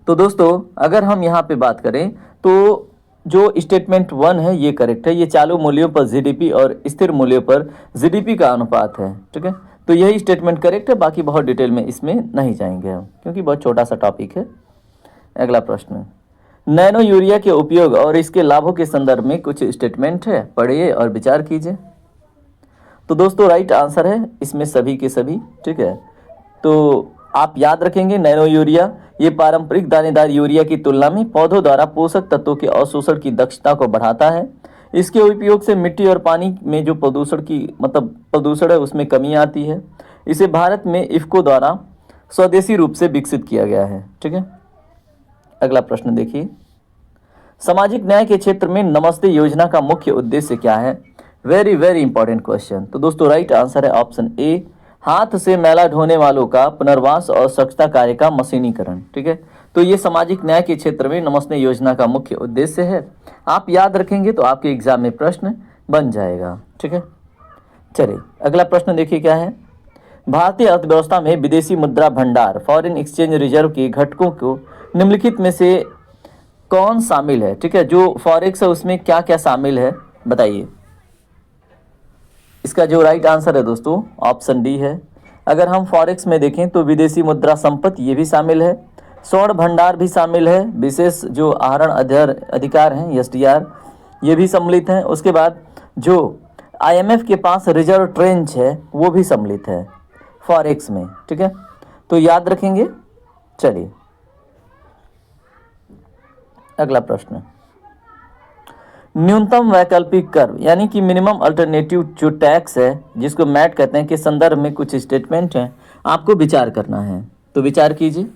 तो दोस्तों अगर हम यहाँ पे बात करें तो जो स्टेटमेंट 1 है ये करेक्ट है, ये चालू मूल्यों पर जीडीपी और स्थिर मूल्यों पर जीडीपी का अनुपात है। ठीक है, तो यही स्टेटमेंट करेक्ट है, बाकी बहुत डिटेल में इसमें नहीं जाएंगे हम, क्योंकि बहुत छोटा सा टॉपिक है। अगला प्रश्न, नैनो यूरिया के उपयोग और इसके लाभों के संदर्भ में कुछ स्टेटमेंट है, पढ़िए और विचार कीजिए। तो दोस्तों राइट आंसर है इसमें सभी के सभी। ठीक है, तो आप याद रखेंगे नैनो यूरिया ये पारंपरिक दानेदार यूरिया की तुलना में पौधों द्वारा पोषक तत्वों के अवशोषण की दक्षता को बढ़ाता है। इसके उपयोग से मिट्टी और पानी में जो प्रदूषण है उसमें कमी आती है। इसे भारत में इफ्को द्वारा स्वदेशी रूप से विकसित किया गया है। ठीक है, अगला प्रश्न देखिए, सामाजिक न्याय के क्षेत्र में नमस्ते योजना का मुख्य उद्देश्य क्या है? Very very important question. तो दोस्तों राइट आंसर है ऑप्शन ए, हाथ से मैला ढोने वालों का पुनर्वास और स्वच्छता कार्य का मशीनीकरण। ठीक है, तो ये सामाजिक न्याय के क्षेत्र में नमस्ते योजना का मुख्य उद्देश्य है। आप याद रखेंगे तो आपके एग्जाम में प्रश्न बन जाएगा। ठीक है, चलिए अगला प्रश्न देखिए क्या है, भारतीय अर्थव्यवस्था में विदेशी मुद्रा भंडार फॉरेन एक्सचेंज रिजर्व के घटकों को निम्नलिखित में से कौन शामिल है? ठीक है, जो फॉरेक्स है उसमें क्या क्या शामिल है बताइए। इसका जो राइट आंसर है दोस्तों ऑप्शन डी है। अगर हम फॉरेक्स में देखें तो विदेशी मुद्रा संपत्ति ये भी शामिल है, स्वर्ण भंडार भी शामिल है, विशेष जो आहरण अधिकार हैं एसडीआर ये भी सम्मिलित हैं। उसके बाद जो आईएमएफ के पास रिजर्व ट्रेंच है वो भी सम्मिलित है फॉरेक्स में। ठीक है, तो याद रखेंगे। चलिए अगला प्रश्न, न्यूनतम वैकल्पिक कर यानी कि मिनिमम अल्टरनेटिव जो टैक्स है जिसको मैट कहते हैं के संदर्भ में कुछ स्टेटमेंट हैं, आपको विचार करना है। तो विचार कीजिए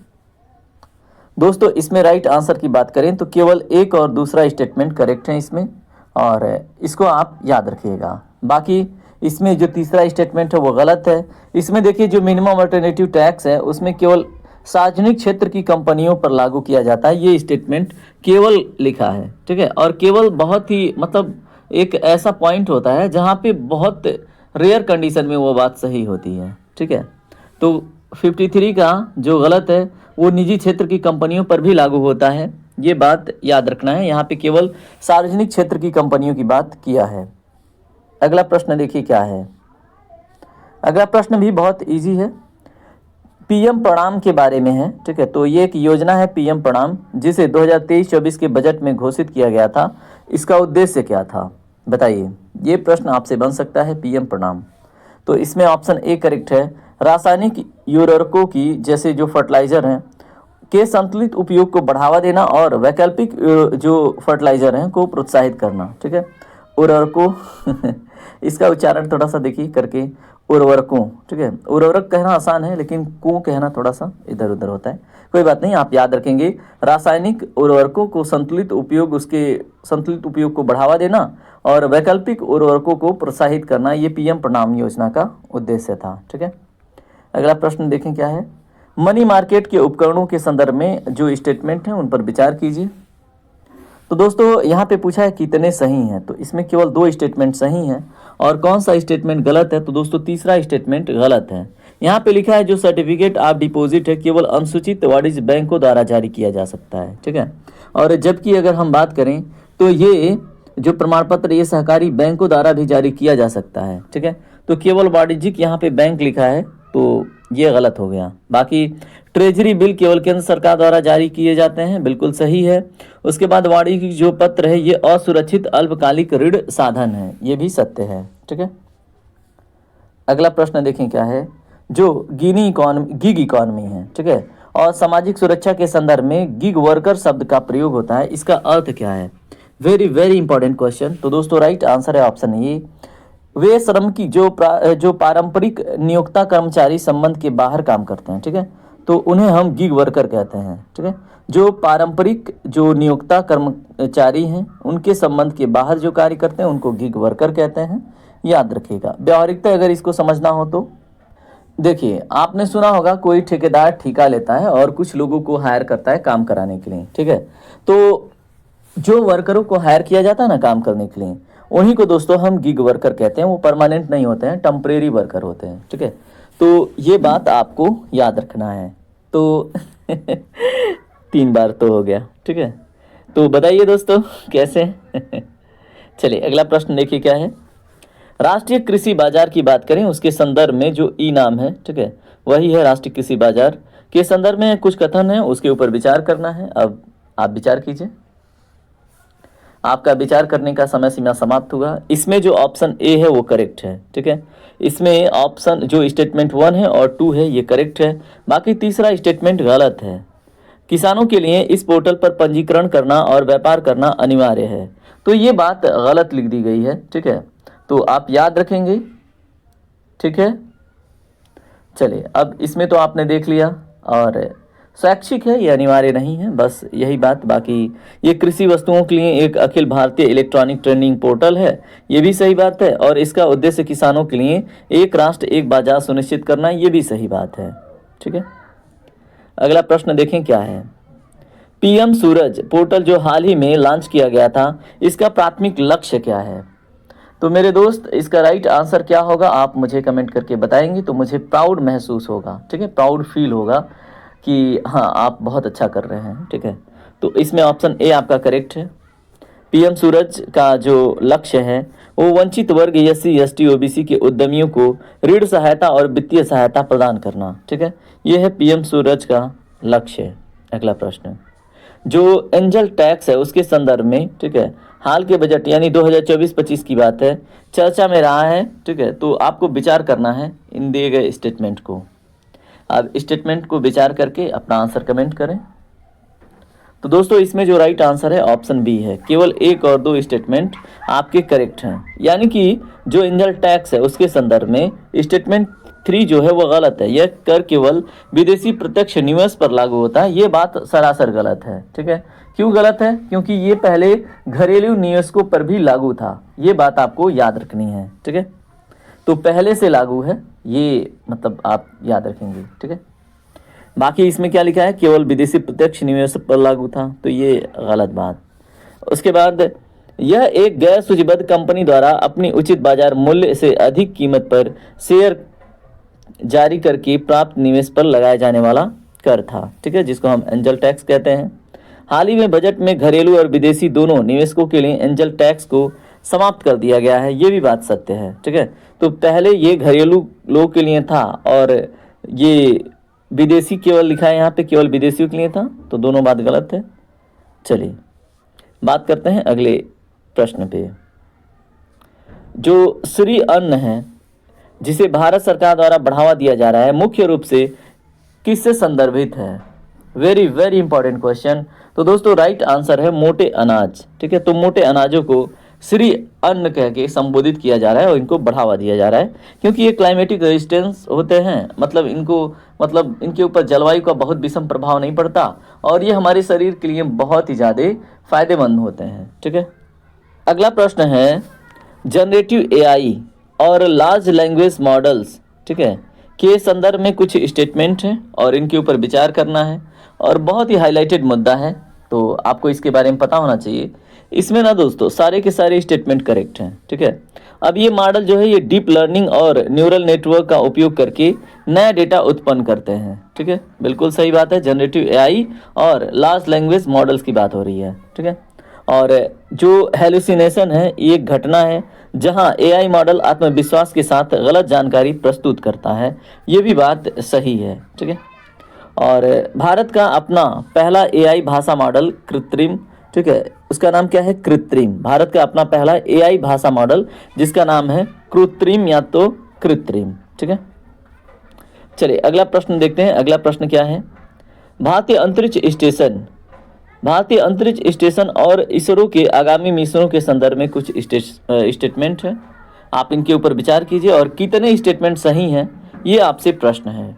दोस्तों। इसमें राइट आंसर की बात करें तो केवल एक और दूसरा स्टेटमेंट करेक्ट है इसमें, और इसको आप याद रखिएगा। बाकी इसमें जो तीसरा स्टेटमेंट है वो गलत है। इसमें देखिए जो मिनिमम अल्टरनेटिव टैक्स है उसमें केवल सार्वजनिक क्षेत्र की कंपनियों पर लागू किया जाता है, ये स्टेटमेंट केवल लिखा है। ठीक है, और केवल बहुत ही मतलब एक ऐसा पॉइंट होता है जहाँ पे बहुत रेयर कंडीशन में वो बात सही होती है। ठीक है, तो 53 का जो गलत है वो निजी क्षेत्र की कंपनियों पर भी लागू होता है, ये बात याद रखना है। यहाँ पे केवल सार्वजनिक क्षेत्र की कंपनियों की बात किया है। अगला प्रश्न देखिए क्या है, अगला प्रश्न भी बहुत इजी है, पीएम प्रणाम के बारे में है। ठीक है, तो ये एक योजना है पीएम प्रणाम जिसे 2023-24 के बजट में घोषित किया गया था। इसका उद्देश्य क्या था बताइए, ये प्रश्न आपसे बन सकता है। पीएम प्रणाम, तो इसमें ऑप्शन ए करेक्ट है, रासायनिक उर्वरकों की जैसे जो फर्टिलाइजर हैं के संतुलित उपयोग को बढ़ावा देना और वैकल्पिक जो फर्टिलाइजर हैं को प्रोत्साहित करना। ठीक है, उर्वरकों इसका उच्चारण थोड़ा सा देखिए करके, उर्वरकों। ठीक है, उर्वरक कहना आसान है लेकिन को कहना थोड़ा सा इधर उधर होता है, कोई बात नहीं, आप याद रखेंगे। रासायनिक उर्वरकों को संतुलित उपयोग को बढ़ावा देना और वैकल्पिक उर्वरकों को प्रोत्साहित करना, ये पीएम प्रणाम योजना का उद्देश्य था। ठीक है, अगला प्रश्न देखें क्या है, मनी मार्केट के उपकरणों के संदर्भ में जो स्टेटमेंट हैं उन पर विचार कीजिए। तो दोस्तों यहाँ पे पूछा है कितने सही हैं, तो इसमें केवल 2 स्टेटमेंट सही हैं और कौन सा स्टेटमेंट गलत है? तो दोस्तों तीसरा स्टेटमेंट गलत है। यहाँ पे लिखा है जो सर्टिफिकेट ऑफ डिपॉजिट है केवल अनुसूचित वाणिज्य बैंकों द्वारा जारी किया जा सकता है। ठीक है, और जबकि अगर हम बात करें तो ये जो प्रमाण पत्र ये सहकारी बैंकों द्वारा भी जारी किया जा सकता है। ठीक है, तो केवल वाणिज्यिक यहाँ पे बैंक लिखा है तो ये गलत हो गया। बाकी ट्रेजरी बिल केवल केंद्र सरकार द्वारा जारी किए जाते हैं, बिल्कुल सही है। उसके बाद वाणिज्यिक जो पत्र है ये असुरक्षित अल्पकालिक ऋण साधन है, ये भी सत्य है। ठीक है, अगला प्रश्न देखें क्या है, जो गिग इकॉनमी है। ठीक है, और सामाजिक सुरक्षा के संदर्भ में गिग वर्कर शब्द का प्रयोग होता है, इसका अर्थ क्या है? Very very important question. तो दोस्तों राइट आंसर है ऑप्शन ए, वे श्रम की जो पारंपरिक नियोक्ता कर्मचारी संबंध के बाहर काम करते हैं। ठीक है, तो उन्हें हम गिग वर्कर कहते हैं। ठीक है, जो पारंपरिक जो नियोक्ता कर्मचारी हैं उनके संबंध के बाहर जो कार्य करते हैं उनको गिग वर्कर कहते हैं, याद रखिएगा। व्यावहारिकता अगर इसको समझना हो तो देखिए, आपने सुना होगा कोई ठेकेदार ठेका लेता है और कुछ लोगों को हायर करता है काम कराने के लिए। ठीक है, तो जो वर्करों को हायर किया जाता है ना काम करने के लिए, उन्हीं को दोस्तों हम गिग वर्कर कहते हैं। वो परमानेंट नहीं होते हैं, टेम्परेरी वर्कर होते हैं। ठीक है, तो ये बात आपको याद रखना है। तो 3 बार तो हो गया। ठीक है, तो बताइए दोस्तों कैसे चलिए अगला प्रश्न देखिए क्या है, राष्ट्रीय कृषि बाजार की बात करें उसके संदर्भ में जो ई नाम है, ठीक है, वही है राष्ट्रीय कृषि बाजार के संदर्भ में कुछ कथन है, उसके ऊपर विचार करना है। अब आप विचार कीजिए, आपका विचार करने का समय सीमा समाप्त हुआ। इसमें जो ऑप्शन ए है वो करेक्ट है। ठीक है, इसमें ऑप्शन जो स्टेटमेंट 1 है और 2 है ये करेक्ट है, बाकी तीसरा स्टेटमेंट गलत है। किसानों के लिए इस पोर्टल पर पंजीकरण करना और व्यापार करना अनिवार्य है, तो ये बात गलत लिख दी गई है। ठीक है, तो आप याद रखेंगे। ठीक है, चलिए अब इसमें तो आपने देख लिया और स्वैच्छिक है, ये अनिवार्य नहीं है, बस यही बात। बाकी ये कृषि वस्तुओं के लिए एक Akhil Bharatiya electronic trading portal है, ये भी सही बात है। और इसका उद्देश्य किसानों के लिए एक राष्ट्र एक बाजार सुनिश्चित करना, ये भी सही बात है। ठीक है, अगला प्रश्न देखें क्या है। पीएम सूरज पोर्टल जो हाल ही में लॉन्च किया गया था, इसका प्राथमिक लक्ष्य क्या है? तो मेरे दोस्त, इसका राइट आंसर क्या होगा आप मुझे कमेंट करके बताएंगे तो मुझे प्राउड महसूस होगा। ठीक है, प्राउड फील होगा कि हाँ आप बहुत अच्छा कर रहे हैं। ठीक है, तो इसमें ऑप्शन ए आपका करेक्ट है। पीएम सूरज का जो लक्ष्य है वो वंचित वर्ग SC ST OBC के उद्यमियों को ऋण सहायता और वित्तीय सहायता प्रदान करना। ठीक है, ये है पीएम सूरज का लक्ष्य। अगला प्रश्न, जो एंजल टैक्स है उसके संदर्भ में, ठीक है, हाल के बजट यानी 2024-25 की बात है, चर्चा में रहा है। ठीक है, तो आपको विचार करना है इन दिए गए स्टेटमेंट को। आप स्टेटमेंट को विचार करके अपना आंसर कमेंट करें। तो दोस्तों, इसमें जो राइट आंसर है ऑप्शन बी है। केवल 1 और 2 स्टेटमेंट आपके करेक्ट हैं, यानी कि जो एंजल टैक्स है उसके संदर्भ में स्टेटमेंट 3 जो है वो गलत है। यह कर केवल विदेशी प्रत्यक्ष निवेश पर लागू होता है, ये बात सरासर गलत है। ठीक है, क्यों गलत है? क्योंकि ये पहले घरेलू निवेशकों पर भी लागू था, ये बात आपको याद रखनी है। ठीक है, तो पहले से लागू है, ये मतलब आप याद रखेंगे। ठीक है, बाकी इसमें क्या लिखा है, केवल विदेशी प्रत्यक्ष निवेश पर लागू था, तो ये गलत बात। उसके बाद, यह एक गैर सूचीबद्ध कंपनी द्वारा अपनी उचित बाजार मूल्य से अधिक कीमत पर शेयर जारी करके प्राप्त निवेश पर लगाया जाने वाला कर था। ठीक है, जिसको हम एंजल टैक्स कहते हैं। हाल ही में बजट में घरेलू और विदेशी दोनों निवेशकों के लिए एंजल टैक्स को समाप्त कर दिया गया है, ये भी बात सत्य है। ठीक है, तो पहले ये घरेलू लोगों के लिए था और ये विदेशी केवल लिखा है यहाँ पे, केवल विदेशियों के लिए था, तो दोनों बात गलत है। चलिए बात करते हैं अगले प्रश्न पे। जो श्री अन्न है जिसे भारत सरकार द्वारा बढ़ावा दिया जा रहा है, मुख्य रूप से किससे संदर्भित है? Very very important question. तो दोस्तों, राइट आंसर है मोटे अनाज। ठीक है, तो मोटे अनाजों को श्री अन्न कह के संबोधित किया जा रहा है और इनको बढ़ावा दिया जा रहा है, क्योंकि ये क्लाइमेटिक रेजिस्टेंस होते हैं, मतलब इनके ऊपर जलवायु का बहुत विषम प्रभाव नहीं पड़ता और ये हमारे शरीर के लिए बहुत ही ज़्यादा फायदेमंद होते हैं। ठीक है, अगला प्रश्न है, जनरेटिव AI और लार्ज लैंग्वेज मॉडल्स, ठीक है, के संदर्भ में कुछ स्टेटमेंट हैं और इनके ऊपर विचार करना है और बहुत ही हाईलाइटेड मुद्दा है, तो आपको इसके बारे में पता होना चाहिए। इसमें ना दोस्तों सारे के सारे स्टेटमेंट करेक्ट हैं। ठीक है, अब ये मॉडल जो है ये डीप लर्निंग और न्यूरल नेटवर्क का उपयोग करके नया डेटा उत्पन्न करते हैं। ठीक है, बिल्कुल सही बात है, जनरेटिव AI और लार्ज लैंग्वेज मॉडल्स की बात हो रही है। ठीक है, और जो हेलुसिनेशन है ये एक घटना है जहां AI मॉडल आत्मविश्वास के साथ गलत जानकारी प्रस्तुत करता है, ये भी बात सही है। ठीक है, और भारत का अपना पहला AI भाषा मॉडल कृत्रिम, ठीक है, उसका नाम क्या है? कृत्रिम। भारत का अपना पहला AI भाषा मॉडल जिसका नाम है कृत्रिम या तो कृत्रिम। ठीक है, चलिए अगला प्रश्न देखते हैं। अगला प्रश्न क्या है, भारतीय अंतरिक्ष स्टेशन और इसरो के आगामी मिशनों के संदर्भ में कुछ स्टेटमेंट है, आप इनके ऊपर विचार कीजिए और कितने स्टेटमेंट सही हैं ये आपसे प्रश्न है।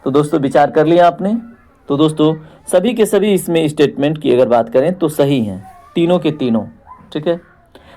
तो दोस्तों विचार कर लिया आपने? तो दोस्तों सभी के सभी इसमें स्टेटमेंट की अगर बात करें तो सही हैं, तीनों के तीनों। ठीक है,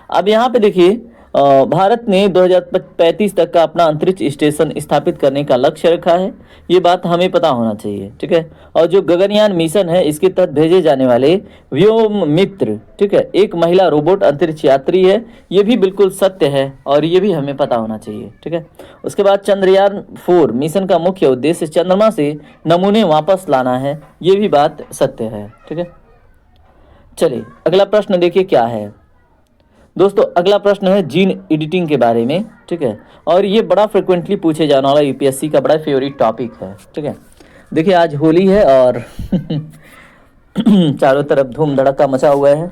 अब यहाँ पे देखिए, भारत ने 2035 तक का अपना अंतरिक्ष स्टेशन स्थापित करने का लक्ष्य रखा है, ये बात हमें पता होना चाहिए। ठीक है, और जो गगनयान मिशन है इसके तहत भेजे जाने वाले व्योम मित्र, ठीक है, एक महिला रोबोट अंतरिक्ष यात्री है, ये भी बिल्कुल सत्य है और ये भी हमें पता होना चाहिए। ठीक है, उसके बाद चंद्रयान 4 मिशन का मुख्य उद्देश्य चंद्रमा से नमूने वापस लाना है, ये भी बात सत्य है। ठीक है, चलिए अगला प्रश्न देखिए क्या है दोस्तों। अगला प्रश्न है जीन एडिटिंग के बारे में। ठीक है, और ये बड़ा फ्रिक्वेंटली पूछे जाने वाला UPSC का बड़ा फेवरेट टॉपिक है। ठीक है, देखिए आज होली है और चारों तरफ धूम धड़का मचा हुआ है।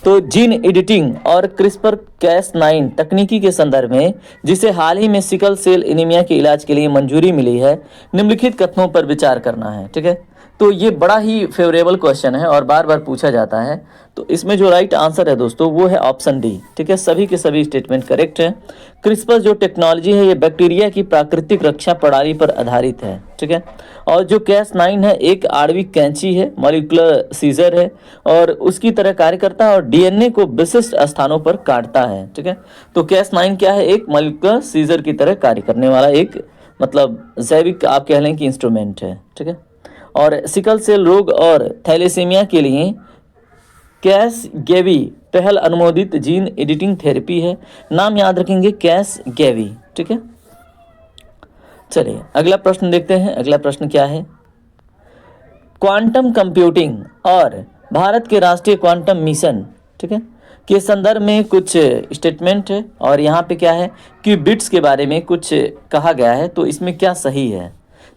तो जीन एडिटिंग और CRISPR-Cas9 तकनीकी के संदर्भ में, जिसे हाल ही में सिकल सेल एनीमिया के इलाज के लिए मंजूरी मिली है, निम्नलिखित कथनों पर विचार करना है। ठीक है, तो ये बड़ा ही फेवरेबल क्वेश्चन है और बार बार पूछा जाता है। तो इसमें जो राइट आंसर है दोस्तों वो है ऑप्शन डी, ठीक है। सभी के सभी स्टेटमेंट करेक्ट है। क्रिस्पर जो टेक्नोलॉजी है ये बैक्टीरिया की प्राकृतिक रक्षा प्रणाली पर आधारित है, ठीक है। और जो Cas9 है एक आणविक कैंची है, मॉलिक्यूलर सीजर है और उसकी तरह कार्य करता है और डीएनए को विशिष्ट स्थानों पर काटता है, ठीक है। तो Cas9 क्या है, एक मॉलिक्यूलर सीजर की तरह कार्य करने वाला एक मतलब जैविक आप कह लें कि इंस्ट्रूमेंट है, ठीक है। और सिकल सेल रोग और थैलेसीमिया के लिए कैसगेवी पहल अनुमोदित जीन एडिटिंग थेरेपी है। नाम याद रखेंगे कैसगेवी, ठीक है। चलिए अगला प्रश्न देखते हैं। अगला प्रश्न क्या है, क्वांटम कंप्यूटिंग और भारत के राष्ट्रीय क्वांटम मिशन, ठीक है, के संदर्भ में कुछ स्टेटमेंट है और यहाँ पे क्या है क्यूबिट्स के बारे में कुछ कहा गया है। तो इसमें क्या सही है,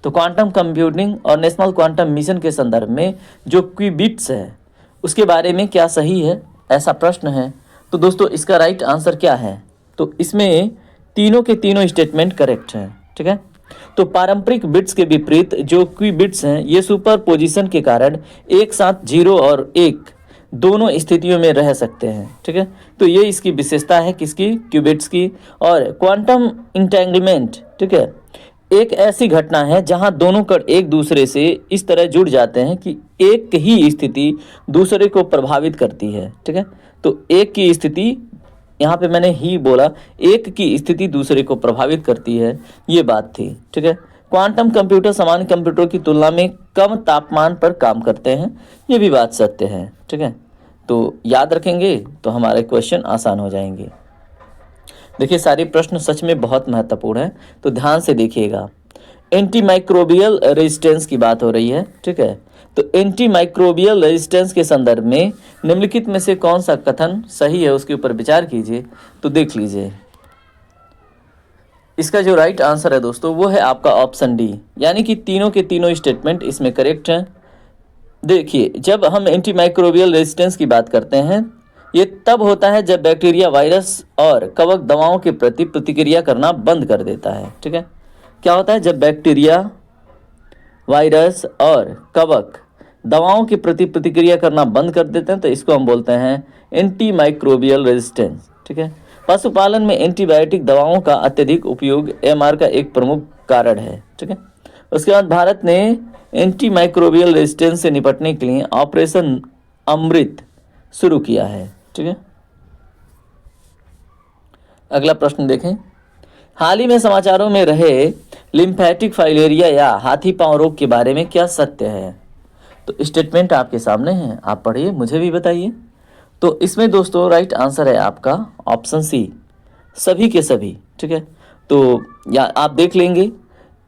तो क्वांटम कंप्यूटिंग और नेशनल क्वांटम मिशन के संदर्भ में जो क्यूबिट्स है उसके बारे में क्या सही है, ऐसा प्रश्न है। तो दोस्तों इसका राइट आंसर क्या है, तो इसमें तीनों के तीनों स्टेटमेंट करेक्ट हैं, ठीक है। तो पारंपरिक बिट्स के विपरीत जो क्यूबिट्स हैं ये सुपर पोजिशन के कारण एक साथ 0 और 1 दोनों स्थितियों में रह सकते हैं, ठीक है। तो ये इसकी विशेषता है किसकी, क्यूबिट्स की। और क्वांटम इंटेंगलमेंट, ठीक है, एक ऐसी घटना है जहां दोनों कण एक दूसरे से इस तरह जुड़ जाते हैं कि एक ही स्थिति दूसरे को प्रभावित करती है, ठीक है। तो एक की स्थिति, यहाँ पे मैंने ही बोला, एक की स्थिति दूसरे को प्रभावित करती है, ये बात थी, ठीक है। क्वांटम कंप्यूटर सामान्य कंप्यूटर की तुलना में कम तापमान पर काम करते हैं, ये भी बात सत्य है, ठीक है। तो याद रखेंगे तो हमारे क्वेश्चन आसान हो जाएंगे। देखिए सारे प्रश्न सच में बहुत महत्वपूर्ण है, तो ध्यान से देखिएगा। एंटी माइक्रोबियल रेजिस्टेंस की बात हो रही है, ठीक है। तो एंटी माइक्रोबियल रेजिस्टेंस के संदर्भ में निम्नलिखित में से कौन सा कथन सही है उसके ऊपर विचार कीजिए। तो देख लीजिए, इसका जो राइट आंसर है दोस्तों वो है आपका ऑप्शन डी, यानी कि तीनों के तीनों स्टेटमेंट इसमें करेक्ट हैं। देखिए जब हम एंटी माइक्रोबियल रेजिस्टेंस की बात करते हैं ये तब होता है जब बैक्टीरिया वायरस और कवक दवाओं के प्रति प्रतिक्रिया करना बंद कर देता है, ठीक है। क्या होता है, जब बैक्टीरिया वायरस और कवक दवाओं के प्रति प्रतिक्रिया करना बंद कर देते हैं तो इसको हम बोलते हैं एंटी माइक्रोबियल रेजिस्टेंस, ठीक है। पशुपालन में एंटीबायोटिक दवाओं का अत्यधिक उपयोग एमआर का एक प्रमुख कारण है, ठीक है। उसके बाद भारत ने एंटी माइक्रोबियल रेजिस्टेंस से निपटने के लिए ऑपरेशन अमृत शुरू किया है, ठीक है। अगला प्रश्न देखें, हाल ही में समाचारों में रहे लिम्फेटिक फाइलेरिया या हाथी पांव रोग के बारे में क्या सत्य है। तो स्टेटमेंट आपके सामने है, आप पढ़िए, मुझे भी बताइए। तो इसमें दोस्तों राइट आंसर है आपका ऑप्शन सी, सभी के सभी, ठीक है। तो या आप देख लेंगे,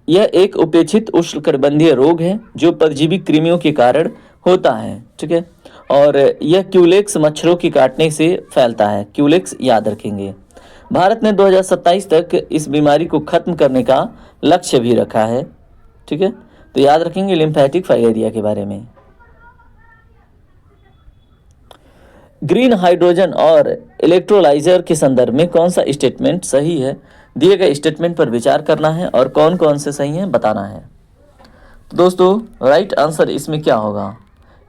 यह एक उपेक्षित उष्णकटिबंधीय रोग है जो परजीवी कृमियों के कारण होता है, ठीक है। और यह क्यूलेक्स मच्छरों के काटने से फैलता है, क्यूलेक्स याद रखेंगे। भारत ने 2027 तक इस बीमारी को खत्म करने का लक्ष्य भी रखा है, ठीक है। तो याद रखेंगे लिम्फेटिक फाइलेरिया के बारे में। ग्रीन हाइड्रोजन और इलेक्ट्रोलाइजर के संदर्भ में कौन सा स्टेटमेंट सही है, दिए गए स्टेटमेंट पर विचार करना है और कौन कौन से सही हैं बताना है। तो दोस्तों राइट आंसर इसमें क्या होगा,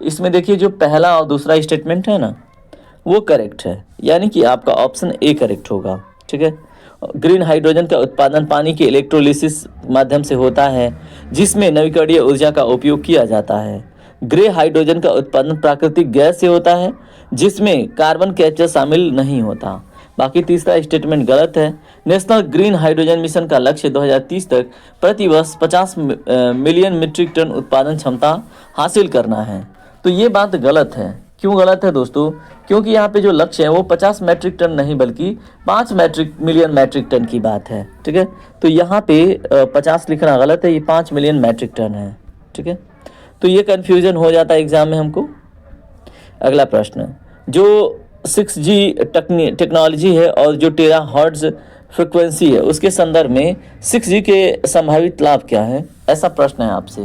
इसमें देखिए जो पहला और दूसरा स्टेटमेंट है ना वो करेक्ट है, यानी कि आपका ऑप्शन ए करेक्ट होगा, ठीक है। ग्रीन हाइड्रोजन का उत्पादन पानी के इलेक्ट्रोलिसिस माध्यम से होता है जिसमें नवीकरणीय ऊर्जा का उपयोग किया जाता है। ग्रे हाइड्रोजन का उत्पादन प्राकृतिक गैस से होता है जिसमें कार्बन कैप्चर शामिल नहीं होता। बाकी तीसरा स्टेटमेंट गलत है। नेशनल ग्रीन हाइड्रोजन मिशन का लक्ष्य 2030 तक प्रति वर्ष 50 मिलियन मीट्रिक टन उत्पादन क्षमता हासिल करना है। तो ये बात गलत है। क्यों गलत है दोस्तों, क्योंकि यहाँ पे जो लक्ष्य है वो 50 मैट्रिक टन नहीं बल्कि 5 मिलियन मैट्रिक टन की बात है, ठीक है। तो यहाँ पे 50 लिखना गलत है, ये 5 मिलियन मैट्रिक टन है, ठीक है। तो ये कन्फ्यूजन हो जाता है एग्जाम में हमको। अगला प्रश्न, जो 6G टेक्नोलॉजी है और जो टेराहर्ट्ज फ्रिक्वेंसी है उसके संदर्भ में 6G के संभावित लाभ क्या है, ऐसा प्रश्न है आपसे।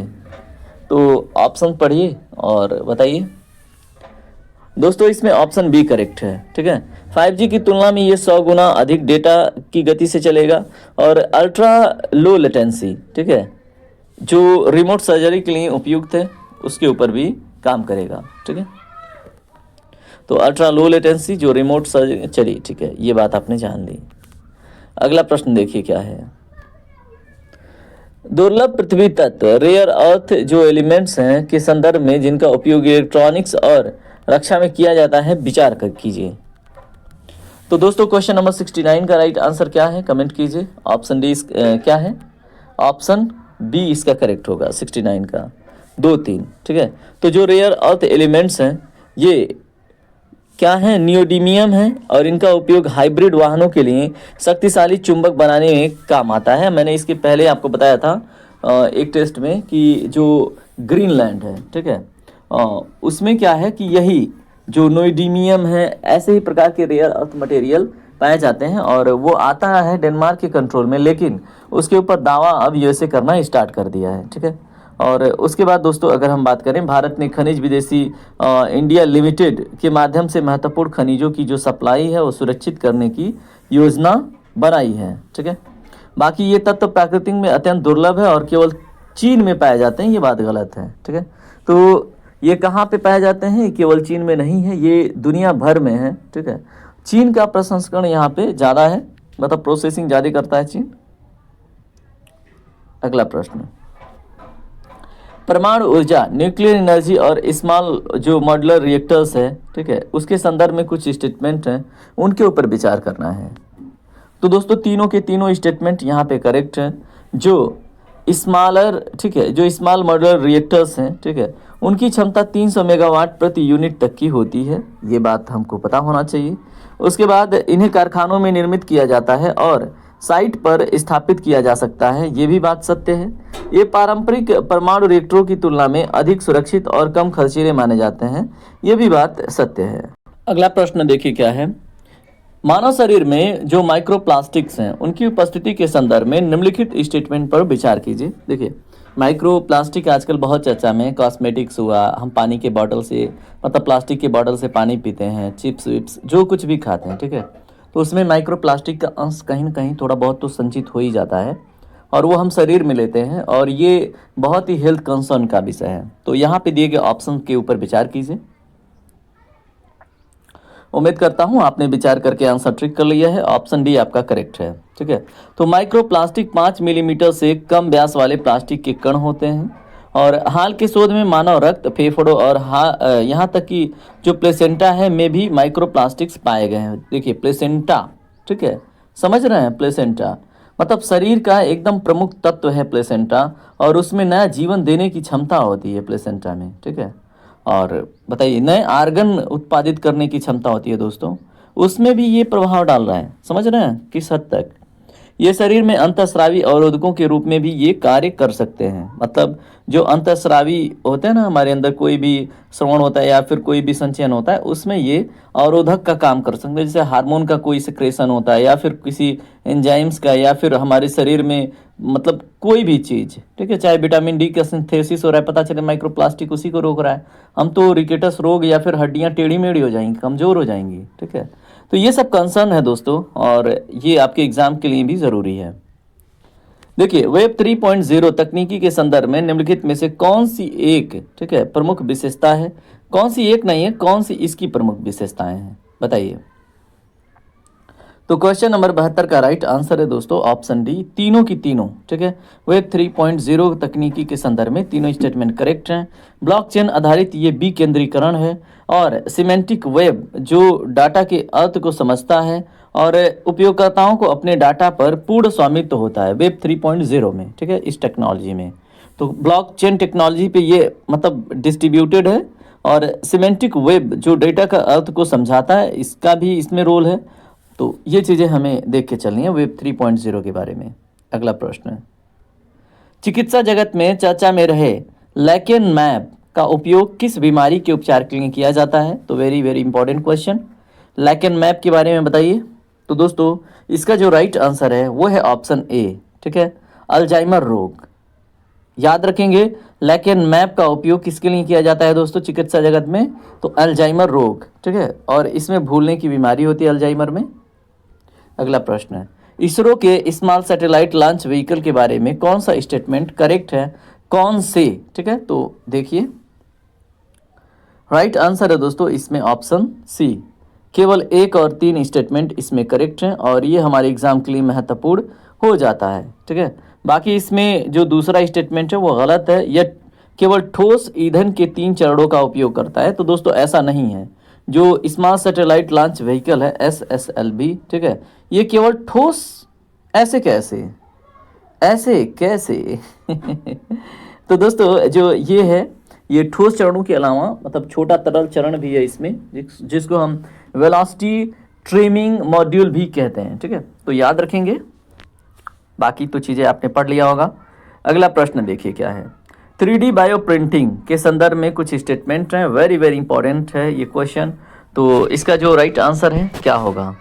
तो ऑप्शन पढ़िए और बताइए। दोस्तों इसमें ऑप्शन बी करेक्ट है, ठीक है। 5G की तुलना में ये 100 गुना अधिक डेटा की गति से चलेगा और अल्ट्रा लो लेटेंसी, ठीक है, जो रिमोट सर्जरी के लिए उपयुक्त है। उसके ऊपर भी काम करेगा। ठीक है, तो अल्ट्रा लो लेटेंसी जो रिमोट सर्च, चलिए ठीक है, ये बात आपने जान ली। अगला प्रश्न देखिए क्या है। दुर्लभ पृथ्वी तत्व रेयर अर्थ जो एलिमेंट्स हैं के संदर्भ में जिनका उपयोग इलेक्ट्रॉनिक्स और रक्षा में किया जाता है, विचार कर कीजिए। तो दोस्तों क्वेश्चन नंबर 69 का राइट आंसर क्या है, कमेंट कीजिए। ऑप्शन डी क्या है, ऑप्शन बी इसका करेक्ट होगा 69 का, 2 3। ठीक है, तो जो रेयर अर्थ एलिमेंट्स हैं ये क्या है, नियोडीमियम है, और इनका उपयोग हाइब्रिड वाहनों के लिए शक्तिशाली चुंबक बनाने में काम आता है। मैंने इसके पहले आपको बताया था एक टेस्ट में कि जो ग्रीनलैंड है, ठीक है, उसमें क्या है कि यही जो नियोडीमियम है, ऐसे ही प्रकार के रेयर अर्थ मटेरियल पाए जाते हैं, और वो आता है डेनमार्क के कंट्रोल में, लेकिन उसके ऊपर दावा अब यूएसए करना स्टार्ट कर दिया है। ठीक है, और उसके बाद दोस्तों अगर हम बात करें, भारत ने खनिज विदेशी इंडिया लिमिटेड के माध्यम से महत्वपूर्ण खनिजों की जो सप्लाई है वो सुरक्षित करने की योजना बनाई है। ठीक है, बाकी ये तत्व प्राकृतिक में अत्यंत दुर्लभ है और केवल चीन में पाए जाते हैं, ये बात गलत है। ठीक है, तो ये कहाँ पे पाए जाते हैं, ये केवल चीन में नहीं है, ये दुनिया भर में है। ठीक है, चीन का प्रसंस्करण यहाँ पे ज़्यादा है, मतलब प्रोसेसिंग ज़्यादा करता है चीन। अगला प्रश्न, परमाणु ऊर्जा, न्यूक्लियर एनर्जी और स्मॉल जो मॉड्यूलर रिएक्टर्स है, ठीक है, उसके संदर्भ में कुछ स्टेटमेंट हैं, उनके ऊपर विचार करना है। तो दोस्तों तीनों के तीनों स्टेटमेंट यहाँ पे करेक्ट हैं। जो स्मॉलर, ठीक है, जो स्मॉल मॉड्यूलर रिएक्टर्स हैं, ठीक है, उनकी क्षमता 300 मेगावाट प्रति यूनिट तक की होती है, ये बात हमको पता होना चाहिए। उसके बाद इन्हें कारखानों में निर्मित किया जाता है और साइट पर स्थापित किया जा सकता है, ये भी बात सत्य है। ये पारंपरिक परमाणु रिएक्टरों की तुलना में अधिक सुरक्षित और कम खर्चीले माने जाते हैं, ये भी बात सत्य है। अगला प्रश्न देखिए क्या है, मानव शरीर में जो माइक्रोप्लास्टिक्स हैं उनकी उपस्थिति के संदर्भ में निम्नलिखित स्टेटमेंट पर विचार कीजिए। देखिए माइक्रोप्लास्टिक आजकल बहुत चर्चा में, कॉस्मेटिक्स हुआ, हम पानी के बॉटल से, मतलब प्लास्टिक के बॉटल से पानी पीते हैं, चिप्स विप्स जो कुछ भी खाते हैं, ठीक है, तो उसमें माइक्रोप्लास्टिक का अंश कहीं ना कहीं थोड़ा बहुत तो संचित हो ही जाता है, और वो हम शरीर में लेते हैं, और ये बहुत ही हेल्थ कंसर्न का विषय है। तो यहाँ पे दिए गए ऑप्शन के ऊपर विचार कीजिए। उम्मीद करता हूँ आपने विचार करके आंसर ट्रिक कर लिया है, ऑप्शन डी आपका करेक्ट है। ठीक है, तो माइक्रोप्लास्टिक 5 मिलीमीटर से कम व्यास वाले प्लास्टिक के कण होते हैं, और हाल के शोध में मानव रक्त, फेफड़ों और यहाँ तक कि जो प्लेसेंटा है में भी माइक्रोप्लास्टिक्स पाए गए हैं। देखिए प्लेसेंटा, ठीक है, समझ रहे हैं, प्लेसेंटा मतलब शरीर का एकदम प्रमुख तत्व है प्लेसेंटा, और उसमें नया जीवन देने की क्षमता होती है प्लेसेंटा में। ठीक है, और बताइए नए आर्गन उत्पादित करने की क्षमता होती है दोस्तों, उसमें भी ये प्रभाव डाल रहा है। समझ रहे हैं किस हद तक ये शरीर में अंतःस्रावी अवरोधकों के रूप में भी ये कार्य कर सकते हैं। मतलब जो अंतःस्रावी होते हैं ना, हमारे अंदर कोई भी श्रवण होता है या फिर कोई भी संचयन होता है, उसमें ये अवरोधक का काम कर सकते हैं। जैसे हार्मोन का कोई सिक्रेशन होता है, या फिर किसी एंजाइम्स का, या फिर हमारे शरीर में मतलब कोई भी चीज़, ठीक है, चाहे विटामिन डी का सिंथेसिस हो रहा है, पता चले माइक्रोप्लास्टिक उसी को रोक रहा है, हम तो रिकेटस रोग या फिर हड्डियाँ टेढ़ी मेढ़ी हो जाएंगी, कमज़ोर हो जाएंगी। ठीक है, तो ये सब कंसर्न है दोस्तों, और ये आपके एग्जाम के लिए भी ज़रूरी है। देखिए वेब 3.0 तकनीकी के संदर्भ में निम्नलिखित में से कौन सी एक, ठीक है, प्रमुख विशेषता है, कौन सी एक नहीं है, कौन सी इसकी प्रमुख विशेषताएं हैं, बताइए। तो क्वेश्चन नंबर 72 का राइट आंसर है दोस्तों ऑप्शन डी, तीनों की तीनों। ठीक है, वेब 3.0 तकनीकी के संदर्भ में तीनों स्टेटमेंट करेक्ट हैं। ब्लॉकचेन आधारित ये विकेंद्रीकरण है, और सिमेंटिक वेब जो डाटा के अर्थ को समझता है और उपयोगकर्ताओं को अपने डाटा पर पूर्ण स्वामित्व होता है वेब 3.0 में। ठीक है, इस टेक्नोलॉजी में तो ब्लॉकचेन टेक्नोलॉजी पे ये मतलब डिस्ट्रीब्यूटेड है, और सिमेंटिक वेब जो डेटा का अर्थ को समझाता है, इसका भी इसमें रोल है। तो ये चीज़ें हमें देख के चलनी है वेब 3.0 के बारे में। अगला प्रश्न, चिकित्सा जगत में चर्चा में रहे लैकेन मैप का उपयोग किस बीमारी के उपचार के लिए किया जाता है? तो वेरी वेरी इंपॉर्टेंट क्वेश्चन, लैकेन मैप के बारे में बताइए। तो दोस्तों इसका जो राइट आंसर है वो है ऑप्शन ए। ठीक है, अल्जाइमर रोग। याद रखेंगे लैकेन मैप का उपयोग किसके लिए किया जाता है दोस्तों चिकित्सा जगत में? तो अल्जाइमर रोग। ठीक है, और इसमें भूलने की बीमारी होती है अल्जाइमर में। अगला प्रश्न है, इसरो के स्मॉल सैटेलाइट लॉन्च व्हीकल के बारे में कौन सा स्टेटमेंट करेक्ट है, कौन से? ठीक है, तो देखिए राइट आंसर है दोस्तों इसमें ऑप्शन सी। केवल 1 और 3 स्टेटमेंट इसमें करेक्ट हैं और ये हमारे एग्जाम के लिए महत्वपूर्ण हो जाता है, ठीक है। बाकी इसमें जो दूसरा स्टेटमेंट है वो गलत है, यह केवल ठोस ईंधन के 3 चरणों का उपयोग करता है। तो दोस्तों ऐसा नहीं है। जो स्मॉल सैटेलाइट लॉन्च व्हीकल है SSLV, ठीक है, ये केवल ठोस, ऐसे कैसे, ऐसे कैसे तो दोस्तों जो ये है, ये ठोस चरणों के अलावा मतलब छोटा तरल चरण भी है इसमें, जिसको हम वेलोसिटी ट्रिमिंग मॉड्यूल भी कहते हैं, ठीक है। तो याद रखेंगे, बाकी तो चीज़ें आपने पढ़ लिया होगा। अगला प्रश्न देखिए क्या है। 3D बायो प्रिंटिंग के संदर्भ में कुछ स्टेटमेंट हैं, वेरी वेरी इंपॉर्टेंट है ये क्वेश्चन। तो इसका जो राइट आंसर है क्या होगा?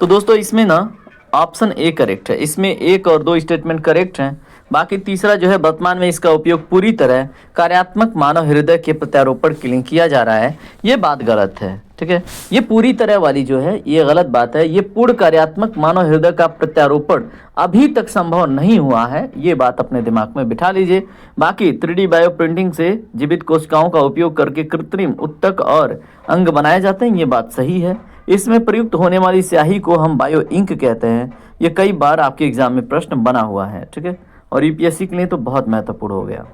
तो दोस्तों इसमें ना ऑप्शन ए करेक्ट है, इसमें 1 और 2 स्टेटमेंट करेक्ट हैं। बाकी तीसरा जो है, वर्तमान में इसका उपयोग पूरी तरह कार्यात्मक मानव हृदय के प्रत्यारोपण के लिए किया जा रहा है, ये बात गलत है, ठीक है। ये पूरी तरह वाली जो है ये गलत बात है। ये पूर्ण कार्यात्मक मानव हृदय का प्रत्यारोपण अभी तक संभव नहीं हुआ है, ये बात अपने दिमाग में बिठा लीजिए। बाकी 3D बायो प्रिंटिंग से जीवित कोशिकाओं का उपयोग करके कृत्रिम उत्तक और अंग बनाए जाते हैं, ये बात सही है। इसमें प्रयुक्त होने वाली स्याही को हम बायो इंक कहते हैं। ये कई बार आपके एग्जाम में प्रश्न बना हुआ है, ठीक है, और यूपीएससी के लिए तो बहुत महत्वपूर्ण हो गया।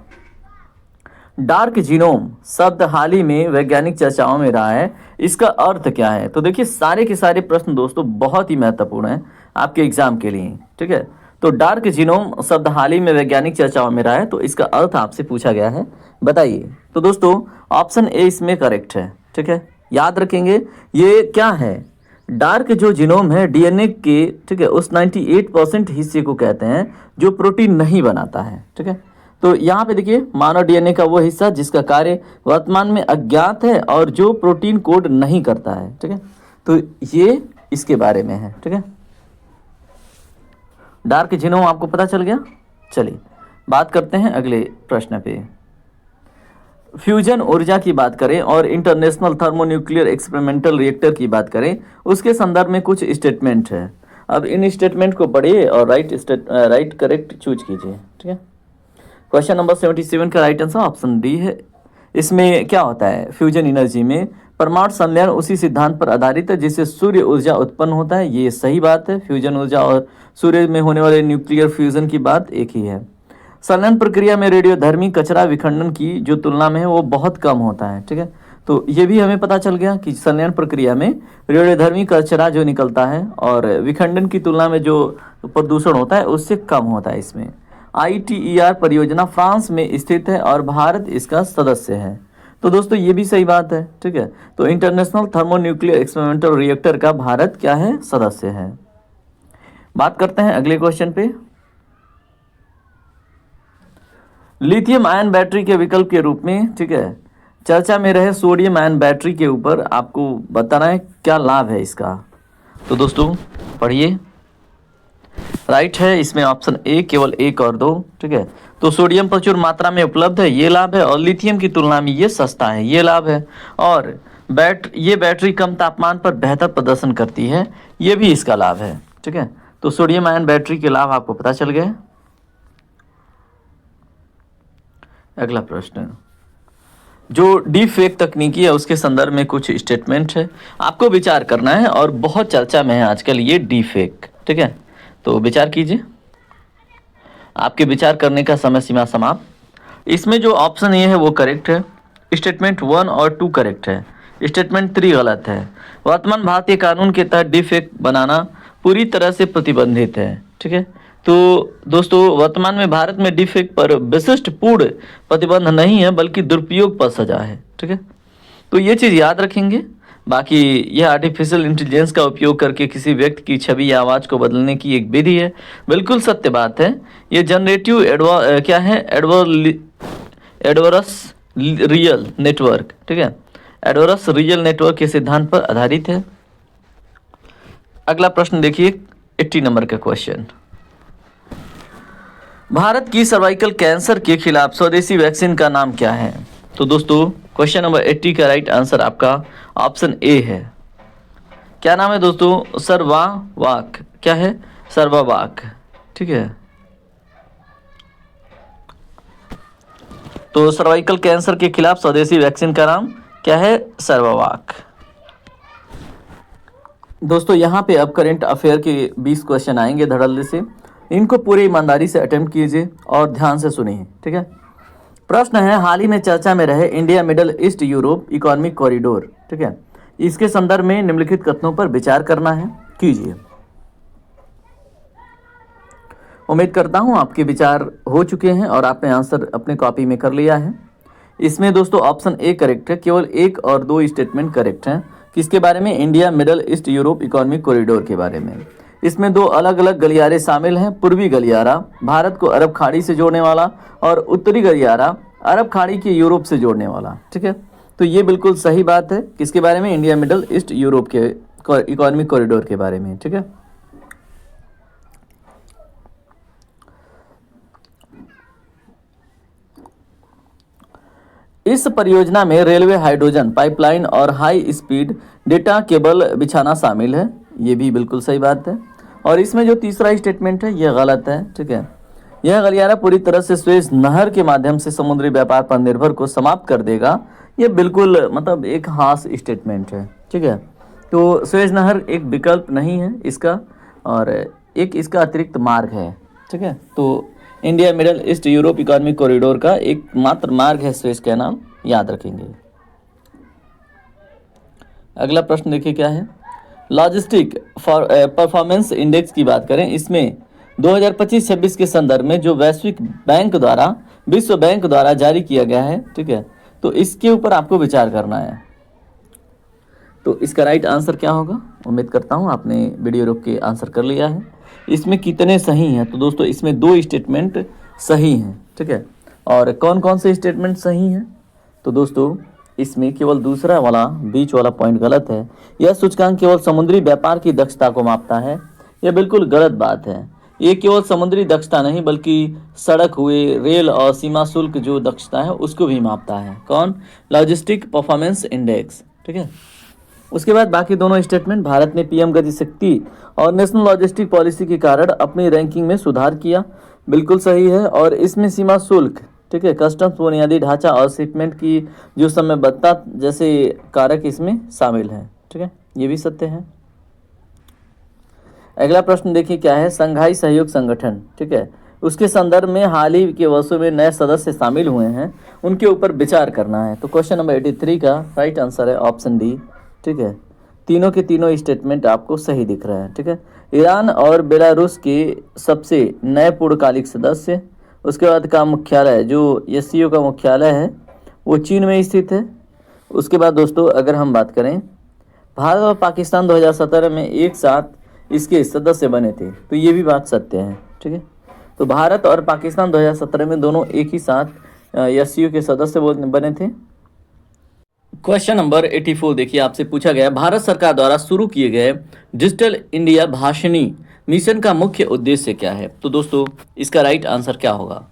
डार्क जीनोम शब्द हाल ही में वैज्ञानिक चर्चाओं में रहा है, इसका अर्थ क्या है? तो देखिए सारे के सारे प्रश्न दोस्तों बहुत ही महत्वपूर्ण हैं आपके एग्जाम के लिए, ठीक है। तो डार्क जीनोम शब्द हाल ही में वैज्ञानिक चर्चाओं में रहा है, तो इसका अर्थ आपसे पूछा गया है, बताइए। तो दोस्तों ऑप्शन ए इसमें करेक्ट है, ठीक है। याद रखेंगे ये क्या है, डार्क जो जीनोम है डीएनए के, ठीक है, उस 98% हिस्से को कहते हैं जो प्रोटीन नहीं बनाता है, ठीक है। तो यहाँ पे देखिए मानव डीएनए का वो हिस्सा जिसका कार्य वर्तमान में अज्ञात है और जो प्रोटीन कोड नहीं करता है, ठीक है। तो ये इसके बारे में है, ठीक है। डार्क जीनोम आपको पता चल गया। चलिए बात करते हैं अगले प्रश्न पे। फ्यूजन ऊर्जा की बात करें और इंटरनेशनल थर्मोन्यूक्लियर एक्सपेरिमेंटल रिएक्टर की बात करें, उसके संदर्भ में कुछ स्टेटमेंट है। अब इन स्टेटमेंट को पढ़िए और राइट करेक्ट चूज कीजिए, ठीक है। क्वेश्चन नंबर 77 का राइट आंसर ऑप्शन डी है। इसमें क्या होता है, फ्यूजन एनर्जी में परमाणु संलयन उसी सिद्धांत पर आधारित है जिससे सूर्य ऊर्जा उत्पन्न होता है, ये सही बात है। फ्यूजन ऊर्जा और सूर्य में होने वाले न्यूक्लियर फ्यूजन की बात एक ही है। संलयन प्रक्रिया में रेडियोधर्मी कचरा विखंडन की जो तुलना में है वो बहुत कम होता है, ठीक है। तो ये भी हमें पता चल गया कि संलयन प्रक्रिया में रेडियोधर्मी कचरा जो निकलता है और विखंडन की तुलना में जो प्रदूषण होता है उससे कम होता है। इसमें ITER परियोजना फ्रांस में स्थित है और भारत इसका सदस्य है। तो दोस्तों ये भी सही बात है, ठीक है। तो इंटरनेशनल थर्मोन्यूक्लियर एक्सपेरिमेंटल रिएक्टर का भारत क्या है, सदस्य है। बात करते हैं अगले क्वेश्चन पे। लिथियम आयन बैटरी के विकल्प के रूप में, ठीक है, चर्चा में रहे सोडियम आयन बैटरी के ऊपर आपको बताना है क्या लाभ है इसका। तो दोस्तों पढ़िए, राइट है इसमें ऑप्शन ए केवल 1 और 2, ठीक है। तो सोडियम प्रचुर मात्रा में उपलब्ध है, ये लाभ है, और लिथियम की तुलना में ये सस्ता है, ये लाभ है। और ये बैटरी कम तापमान पर बेहतर प्रदर्शन करती है, ये भी इसका लाभ है, ठीक है। तो सोडियम आयन बैटरी के लाभ आपको पता चल गए। अगला प्रश्न, जो डीप फेक तकनीकी है उसके संदर्भ में कुछ स्टेटमेंट है, आपको विचार करना है और बहुत चर्चा में है आजकल ये डीप फेक, ठीक है। तो विचार कीजिए, आपके विचार करने का समय सीमा समाप्त। इसमें जो ऑप्शन ए है वो करेक्ट है, स्टेटमेंट 1 और 2 करेक्ट है, स्टेटमेंट 3 गलत है। वर्तमान भारतीय कानून के तहत डीप फेक बनाना पूरी तरह से प्रतिबंधित है, ठीक है। तो दोस्तों वर्तमान में भारत में डीप फेक पर विशिष्ट पूर्ण प्रतिबंध नहीं है बल्कि दुरुपयोग पर सजा है, ठीक है। तो ये चीज़ याद रखेंगे। बाकी यह आर्टिफिशियल इंटेलिजेंस का उपयोग करके किसी व्यक्ति की छवि या आवाज़ को बदलने की एक विधि है, बिल्कुल सत्य बात है। ये जनरेटिव एडवर्स रियल नेटवर्क, ठीक है, एडवर्स रियल नेटवर्क के सिद्धांत पर आधारित है। अगला प्रश्न देखिए 80 नंबर का क्वेश्चन। भारत की सर्वाइकल कैंसर के खिलाफ स्वदेशी वैक्सीन का नाम क्या है? तो दोस्तों क्वेश्चन नंबर 80 का राइट आंसर आपका ऑप्शन ए है। क्या नाम है दोस्तों? सर्वावाक। क्या है? सर्वावाक, ठीक है। तो सर्वाइकल कैंसर के खिलाफ स्वदेशी वैक्सीन का नाम क्या है? सर्ववाक। दोस्तों यहाँ पे अब करंट अफेयर के 20 क्वेश्चन आएंगे धड़ल्ले से, इनको पूरी ईमानदारी से अटेम्प्ट कीजिए और ध्यान से सुनिए, ठीक है। प्रश्न है, हाल ही में चर्चा में रहे India middle east Europe economic corridor, ठीक है, इसके संदर्भ में निम्नलिखित कथनों पर विचार करना है, कीजिए। उम्मीद करता हूं आपके विचार हो चुके हैं और आपने आंसर अपने कॉपी में कर लिया है। इसमें दोस्तों ऑप्शन ए करेक्ट है, केवल 1 और 2 स्टेटमेंट करेक्ट हैं। किसके बारे में? India middle east Europe economic corridor के बारे में। इसमें 2 अलग अलग गलियारे शामिल हैं, पूर्वी गलियारा भारत को अरब खाड़ी से जोड़ने वाला और उत्तरी गलियारा अरब खाड़ी के यूरोप से जोड़ने वाला, ठीक है। तो ये बिल्कुल सही बात है। किसके बारे में? इंडिया मिडल ईस्ट यूरोप के इकोनॉमिक कॉरिडोर के बारे में, ठीक है। इस परियोजना में रेलवे, हाइड्रोजन पाइपलाइन और हाई स्पीड डेटा केबल बिछाना शामिल है, ये भी बिल्कुल सही बात है। और इसमें जो तीसरा स्टेटमेंट है ये गलत है, ठीक है। यह गलियारा पूरी तरह से स्वेज नहर के माध्यम से समुद्री व्यापार पर निर्भर को समाप्त कर देगा, ये बिल्कुल मतलब एक हास स्टेटमेंट है, ठीक है। तो स्वेज नहर एक विकल्प नहीं है इसका, और एक इसका अतिरिक्त मार्ग है, ठीक है। तो India middle east Europe economic corridor का एक मात्र मार्ग है स्वेज कैनाल, याद रखेंगे। अगला प्रश्न देखिए क्या है। लॉजिस्टिक परफॉर्मेंस इंडेक्स की बात करें, इसमें 2025-26 के संदर्भ में जो विश्व बैंक द्वारा जारी किया गया है, ठीक है, तो इसके ऊपर आपको विचार करना है। तो इसका राइट आंसर क्या होगा? उम्मीद करता हूं आपने वीडियो रोक के आंसर कर लिया है। इसमें कितने सही हैं? तो दोस्तों इसमें 2 स्टेटमेंट सही हैं, ठीक है। और कौन कौन से स्टेटमेंट सही हैं? तो दोस्तों इसमें केवल दूसरा वाला बीच वाला पॉइंट गलत है। यह सूचकांक केवल समुद्री व्यापार की दक्षता को मापता है, यह बिल्कुल गलत बात है। ये केवल समुद्री दक्षता नहीं बल्कि सड़क हुए, रेल और सीमा शुल्क जो दक्षता है उसको भी मापता है। कौन? लॉजिस्टिक परफॉर्मेंस इंडेक्स, ठीक है। उसके बाद बाकी दोनों स्टेटमेंट, भारत ने पीएम गति शक्ति और नेशनल लॉजिस्टिक पॉलिसी के कारण अपनी रैंकिंग में सुधार किया, बिल्कुल सही है। और इसमें सीमा शुल्क, ठीक है, कस्टम्स, बुनियादी ढांचा और शिपमेंट की जो समयबद्धता जैसे कारक इसमें शामिल हैं, ठीक है, ये भी सत्य है। अगला प्रश्न देखिए क्या है। संघाई सहयोग संगठन, ठीक है, उसके संदर्भ में हाल ही के वर्षों में नए सदस्य शामिल हुए हैं, उनके ऊपर विचार करना है। तो क्वेश्चन नंबर 83 का राइट आंसर है ऑप्शन डी, ठीक है। तीनों के तीनों स्टेटमेंट आपको सही दिख रहा है, ठीक है। ईरान और बेलारूस के सबसे नए पूर्णकालिक सदस्य, उसके बाद का मुख्यालय जो एससीओ का मुख्यालय है वो चीन में स्थित है। उसके बाद दोस्तों अगर हम बात करें, भारत और पाकिस्तान 2017 में एक साथ इसके सदस्य बने थे, तो ये भी बात सत्य है, ठीक है। तो भारत और पाकिस्तान 2017 में दोनों एक ही साथ एससीओ के सदस्य बने थे। क्वेश्चन नंबर 84 देखिए, आपसे पूछा गया भारत सरकार द्वारा शुरू किए गए डिजिटल इंडिया भाषिणी मिशन का मुख्य उद्देश्य क्या है? तो दोस्तों इसका राइट आंसर क्या होगा?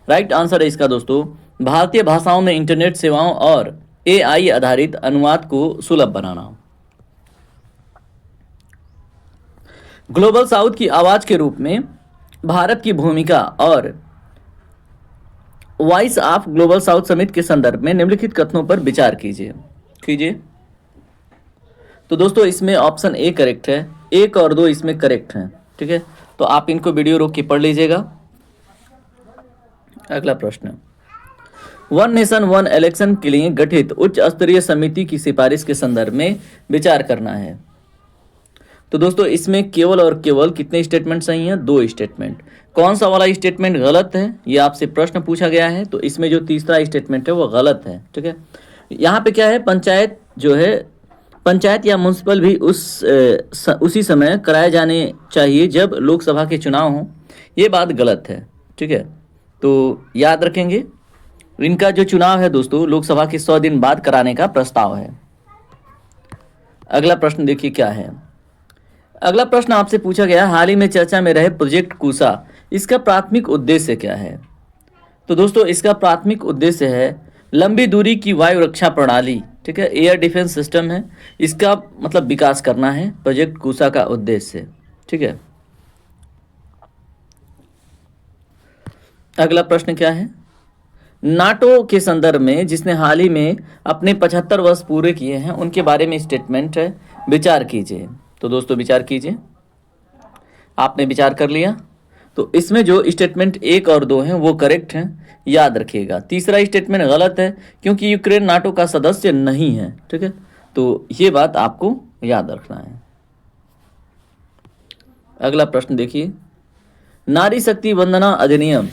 राइट आंसर है इसका दोस्तों, भारतीय भाषाओं में इंटरनेट सेवाओं और एआई आधारित अनुवाद को सुलभ बनाना। ग्लोबल साउथ की आवाज के रूप में भारत की भूमिका और voice of global south summit के संदर्भ में निम्नलिखित कथनों पर विचार कीजिए। तो दोस्तों इसमें ऑप्शन ए करेक्ट है, 1 और 2 इसमें करेक्ट हैं, ठीक है। तो आप इनको वीडियो रोक के पढ़ लीजिएगा। अगला प्रश्न, वन नेशन वन इलेक्शन के लिए गठित उच्च स्तरीय समिति की सिफारिश के संदर्भ में विचार करना है। तो दोस्तों इसमें केवल और केवल कितने स्टेटमेंट सही हैं? 2 स्टेटमेंट। कौन सा वाला स्टेटमेंट गलत है, ये आपसे प्रश्न पूछा गया है। तो इसमें जो तीसरा स्टेटमेंट है वो गलत है, ठीक है। यहाँ पे क्या है, पंचायत जो है, पंचायत या म्यूनसिपल भी उसी समय कराए जाने चाहिए जब लोकसभा के चुनाव हों, ये बात गलत है, ठीक है। तो याद रखेंगे, इनका जो चुनाव है दोस्तों लोकसभा के 100 दिन बाद कराने का प्रस्ताव है। अगला प्रश्न देखिए क्या है। अगला प्रश्न आपसे पूछा गया, हाल ही में चर्चा में रहे प्रोजेक्ट कुशा, इसका प्राथमिक उद्देश्य क्या है? तो दोस्तों इसका प्राथमिक उद्देश्य है लंबी दूरी की वायु रक्षा प्रणाली, ठीक है, एयर डिफेंस सिस्टम है, इसका मतलब विकास करना है प्रोजेक्ट कुशा का उद्देश्य, ठीक है। अगला प्रश्न क्या है, नाटो के संदर्भ में जिसने हाल ही में अपने 75 वर्ष पूरे किए हैं उनके बारे में स्टेटमेंट है, विचार कीजिए। तो दोस्तों विचार कीजिए, आपने विचार कर लिया। तो इसमें जो स्टेटमेंट 1 और 2 हैं वो करेक्ट हैं, याद रखिएगा। तीसरा स्टेटमेंट गलत है क्योंकि यूक्रेन नाटो का सदस्य नहीं है, ठीक है। तो ये बात आपको याद रखना है। अगला प्रश्न देखिए, नारी शक्ति वंदना अधिनियम,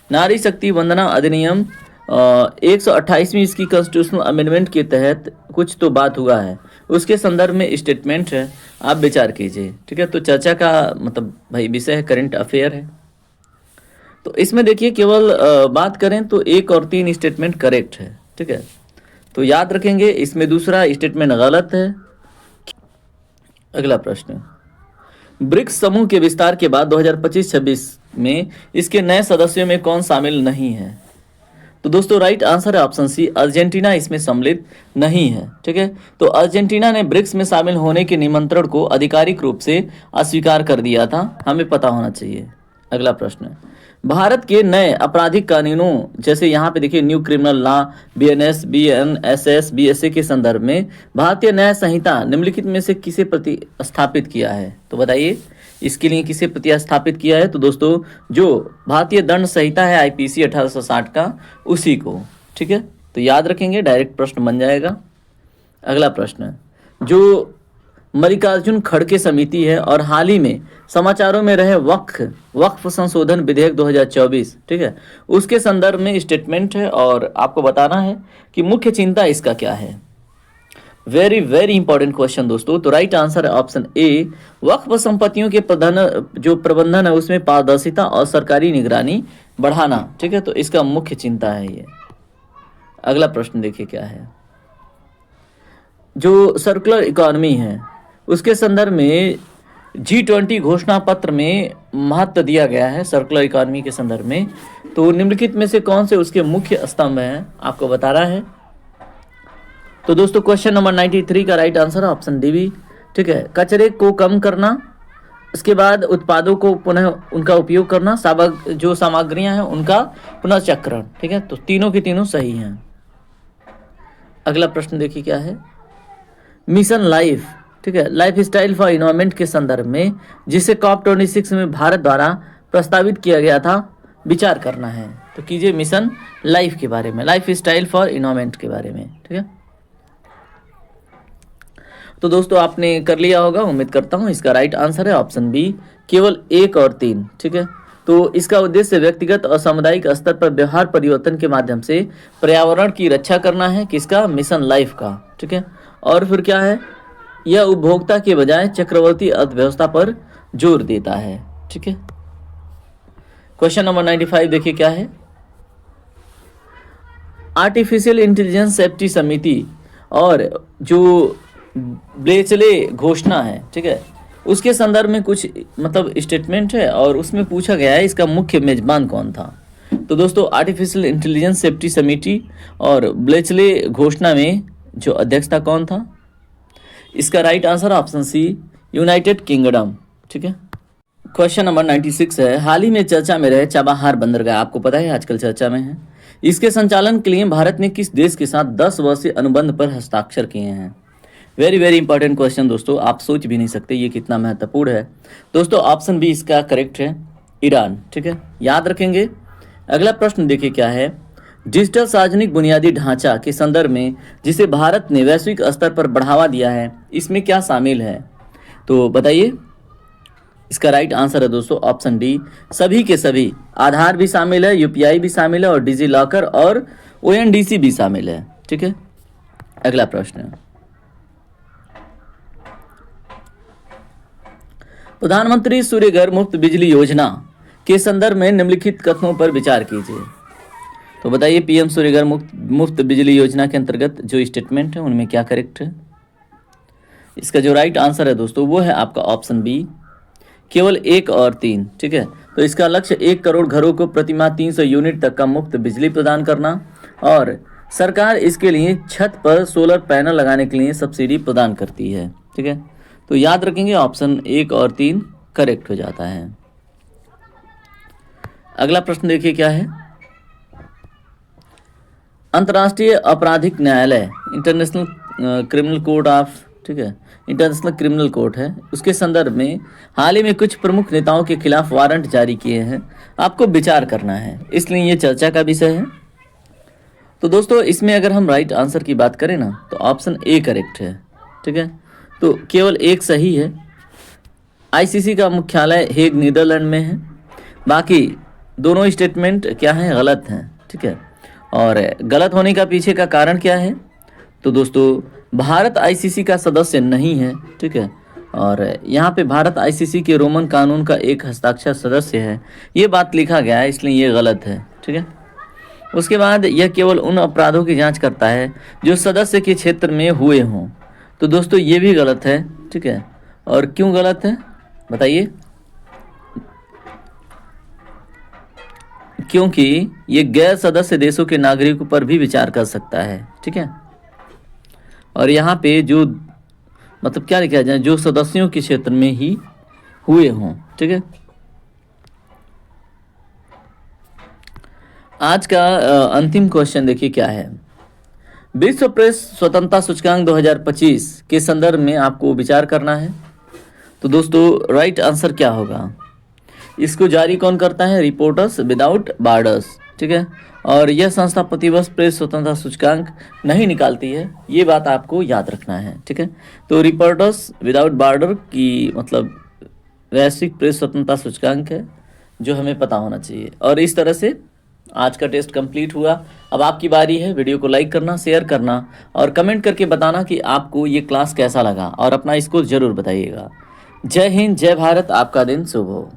नारी शक्ति वंदना अधिनियम 128वीं इसकी कॉन्स्टिट्यूशनल अमेंडमेंट के तहत कुछ तो बात हुआ है, उसके संदर्भ में स्टेटमेंट है, आप विचार कीजिए, ठीक है। तो चर्चा का मतलब भाई विषय है, करंट अफेयर है। तो इसमें देखिए केवल बात करें तो 1 और 3 स्टेटमेंट करेक्ट है, ठीक है। तो याद रखेंगे, इसमें दूसरा स्टेटमेंट गलत है। अगला प्रश्न, ब्रिक्स समूह के विस्तार के बाद 2025-26 में इसके नए सदस्यों में कौन शामिल नहीं है? तो दोस्तों राइट आंसर है ऑप्शन सी, अर्जेंटीना इसमें सम्मिलित नहीं है, ठीक है। तो अर्जेंटीना ने ब्रिक्स में शामिल होने के निमंत्रण को आधिकारिक रूप से अस्वीकार कर दिया था, हमें पता होना चाहिए। अगला प्रश्न, भारत के नए आपराधिक कानूनों जैसे यहाँ पे देखिए new criminal law, BNS, BNSS, BSA के संदर्भ में भारतीय न्याय संहिता निम्नलिखित में से किसे प्रतिस्थापित किया है? तो बताइए इसके लिए किसे प्रतिस्थापित किया है? तो दोस्तों जो भारतीय दंड संहिता है आईपीसी 1860 का, उसी को, ठीक है। तो याद रखेंगे, डायरेक्ट प्रश्न बन जाएगा। अगला प्रश्न, जो मल्लिकार्जुन खड़गे समिति है और हाल ही में समाचारों में रहे वक्फ संशोधन विधेयक 2024, ठीक है, उसके संदर्भ में स्टेटमेंट है और आपको बताना है कि मुख्य चिंता इसका क्या है। वेरी वेरी इंपॉर्टेंट क्वेश्चन दोस्तों। तो राइट आंसर है ऑप्शन ए, वक्फ संपत्तियों के प्रबंधन है उसमें पारदर्शिता और सरकारी निगरानी बढ़ाना, ठीक है। तो इसका मुख्य चिंता है ये। अगला प्रश्न देखिए क्या है, जो सर्कुलर इकोनॉमी है उसके संदर्भ में G20 घोषणा पत्र में महत्व दिया गया है सर्कुलर इकोनॉमी के संदर्भ में। तो निम्नलिखित में से कौन से उसके मुख्य स्तंभ हैं, आपको बता रहा है। तो दोस्तों क्वेश्चन नंबर 93 का राइट आंसर है ऑप्शन डी, ठीक है। कचरे को कम करना, इसके बाद उत्पादों को पुनः उनका उपयोग करना, जो सामग्रियां हैं उनका पुनर्चक्रण, ठीक है। तो तीनों के तीनों सही हैं। अगला प्रश्न देखिए क्या है, मिशन लाइफ, ठीक है, लाइफ स्टाइल फॉर इन्वायरमेंट के संदर्भ में जिसे COP26 में भारत द्वारा प्रस्तावित किया गया था, विचार करना है। तो कीजिए मिशन लाइफ के बारे में, लाइफ स्टाइल फॉर इन्वायरमेंट के बारे में, ठीक है। तो दोस्तों आपने कर लिया होगा, उम्मीद करता हूँ। इसका राइट आंसर है ऑप्शन बी, केवल 1 और 3, ठीक है। तो इसका उद्देश्य व्यक्तिगत और सामुदायिक स्तर पर व्यवहार परिवर्तन के माध्यम से पर्यावरण की रक्षा करना है, किसका? मिशन लाइफ का, ठीक है। और फिर क्या है, यह उपभोक्ता के बजाय चक्रवर्ती अर्थव्यवस्था पर जोर देता है, ठीक है। क्वेश्चन नंबर 95 देखिए क्या है, आर्टिफिशियल इंटेलिजेंस सेफ्टी समिति और जो ब्लेचले घोषणा है, ठीक है, उसके संदर्भ में कुछ मतलब स्टेटमेंट है और उसमें पूछा गया है इसका मुख्य मेजबान कौन था। तो दोस्तों आर्टिफिशियल इंटेलिजेंस सेफ्टी समिति और ब्लेचले घोषणा में जो अध्यक्ष था कौन था? इसका right answer option C, United Kingdom, ठीक है। क्वेश्चन नंबर 96 है, हाल ही में चर्चा में रहे चाबहार बंदरगाह, आपको पता है आजकल चर्चा में है, इसके संचालन के लिए भारत ने किस देश के साथ 10 वर्षीय अनुबंध पर हस्ताक्षर किए हैं? वेरी वेरी इंपॉर्टेंट क्वेश्चन दोस्तों, आप सोच भी नहीं सकते ये कितना महत्वपूर्ण है। दोस्तों ऑप्शन बी इसका करेक्ट है, ईरान, ठीक है, याद रखेंगे। अगला प्रश्न देखिए क्या है, डिजिटल सार्वजनिक बुनियादी ढांचा के संदर्भ में जिसे भारत ने वैश्विक स्तर पर बढ़ावा दिया है, इसमें क्या शामिल है? तो बताइए। इसका राइट आंसर है दोस्तों ऑप्शन डी, सभी के सभी। आधार भी शामिल है, यूपीआई भी शामिल है और डिजी लॉकर और ओएनडीसी भी शामिल है, ठीक है। अगला प्रश्न, प्रधानमंत्री सूर्य घर मुफ्त बिजली योजना के संदर्भ में निम्नलिखित कथनों पर विचार कीजिए। तो बताइए पीएम सूर्य घर मुफ्त बिजली योजना के अंतर्गत जो स्टेटमेंट है उनमें क्या करेक्ट है? इसका जो राइट आंसर है दोस्तों वो है आपका ऑप्शन बी, केवल 1 और 3, ठीक है। तो इसका लक्ष्य 1 करोड़ घरों को प्रतिमाह 300 यूनिट तक का मुफ्त बिजली प्रदान करना और सरकार इसके लिए छत पर सोलर पैनल लगाने के लिए सब्सिडी प्रदान करती है, ठीक है। तो याद रखेंगे ऑप्शन 1 और 3 करेक्ट हो जाता है। अगला प्रश्न देखिए क्या है, अंतर्राष्ट्रीय आपराधिक न्यायालय इंटरनेशनल क्रिमिनल कोर्ट ऑफ, ठीक है, इंटरनेशनल क्रिमिनल कोर्ट है, उसके संदर्भ में हाल ही में कुछ प्रमुख नेताओं के खिलाफ वारंट जारी किए हैं, आपको विचार करना है, इसलिए ये चर्चा का विषय है। तो दोस्तों इसमें अगर हम राइट आंसर की बात करें ना तो ऑप्शन ए करेक्ट है, ठीक है, तो केवल एक सही है। आईसीसी का मुख्यालय हेग नीदरलैंड में है, बाकी दोनों स्टेटमेंट क्या हैं, गलत हैं, ठीक है। और गलत होने का पीछे का कारण क्या है, तो दोस्तों भारत आईसीसी का सदस्य नहीं है, ठीक है, और यहाँ पे भारत आईसीसी के रोमन कानून का एक हस्ताक्षर सदस्य है, ये बात लिखा गया है, इसलिए ये गलत है, ठीक है। उसके बाद यह केवल उन अपराधों की जांच करता है जो सदस्य के क्षेत्र में हुए हों, तो दोस्तों ये भी गलत है, ठीक है। और क्यों गलत है बताइए, क्योंकि ये गैर सदस्य देशों के नागरिकों पर भी विचार कर सकता है, ठीक है। और यहाँ पे जो मतलब क्या लिखा जाए, जो सदस्यों के क्षेत्र में ही हुए हों, ठीक है। आज का अंतिम क्वेश्चन देखिए क्या है। विश्व प्रेस स्वतंत्रता सूचकांक 2025 के संदर्भ में आपको विचार करना है। तो दोस्तों राइट आंसर क्या होगा, इसको जारी कौन करता है, रिपोर्टर्स विदाउट बॉर्डर्स, ठीक है। और यह संस्था प्रतिवर्ष प्रेस स्वतंत्रता सूचकांक नहीं निकालती है, ये बात आपको याद रखना है, ठीक है। तो रिपोर्टर्स विदाउट बॉर्डर की मतलब वैश्विक प्रेस स्वतंत्रता सूचकांक है, जो हमें पता होना चाहिए। और इस तरह से आज का टेस्ट कंप्लीट हुआ। अब आपकी बारी है, वीडियो को लाइक करना, शेयर करना और कमेंट करके बताना कि आपको ये क्लास कैसा लगा, और अपना स्कोर जरूर बताइएगा। जय हिंद, जय भारत, आपका दिन शुभ हो।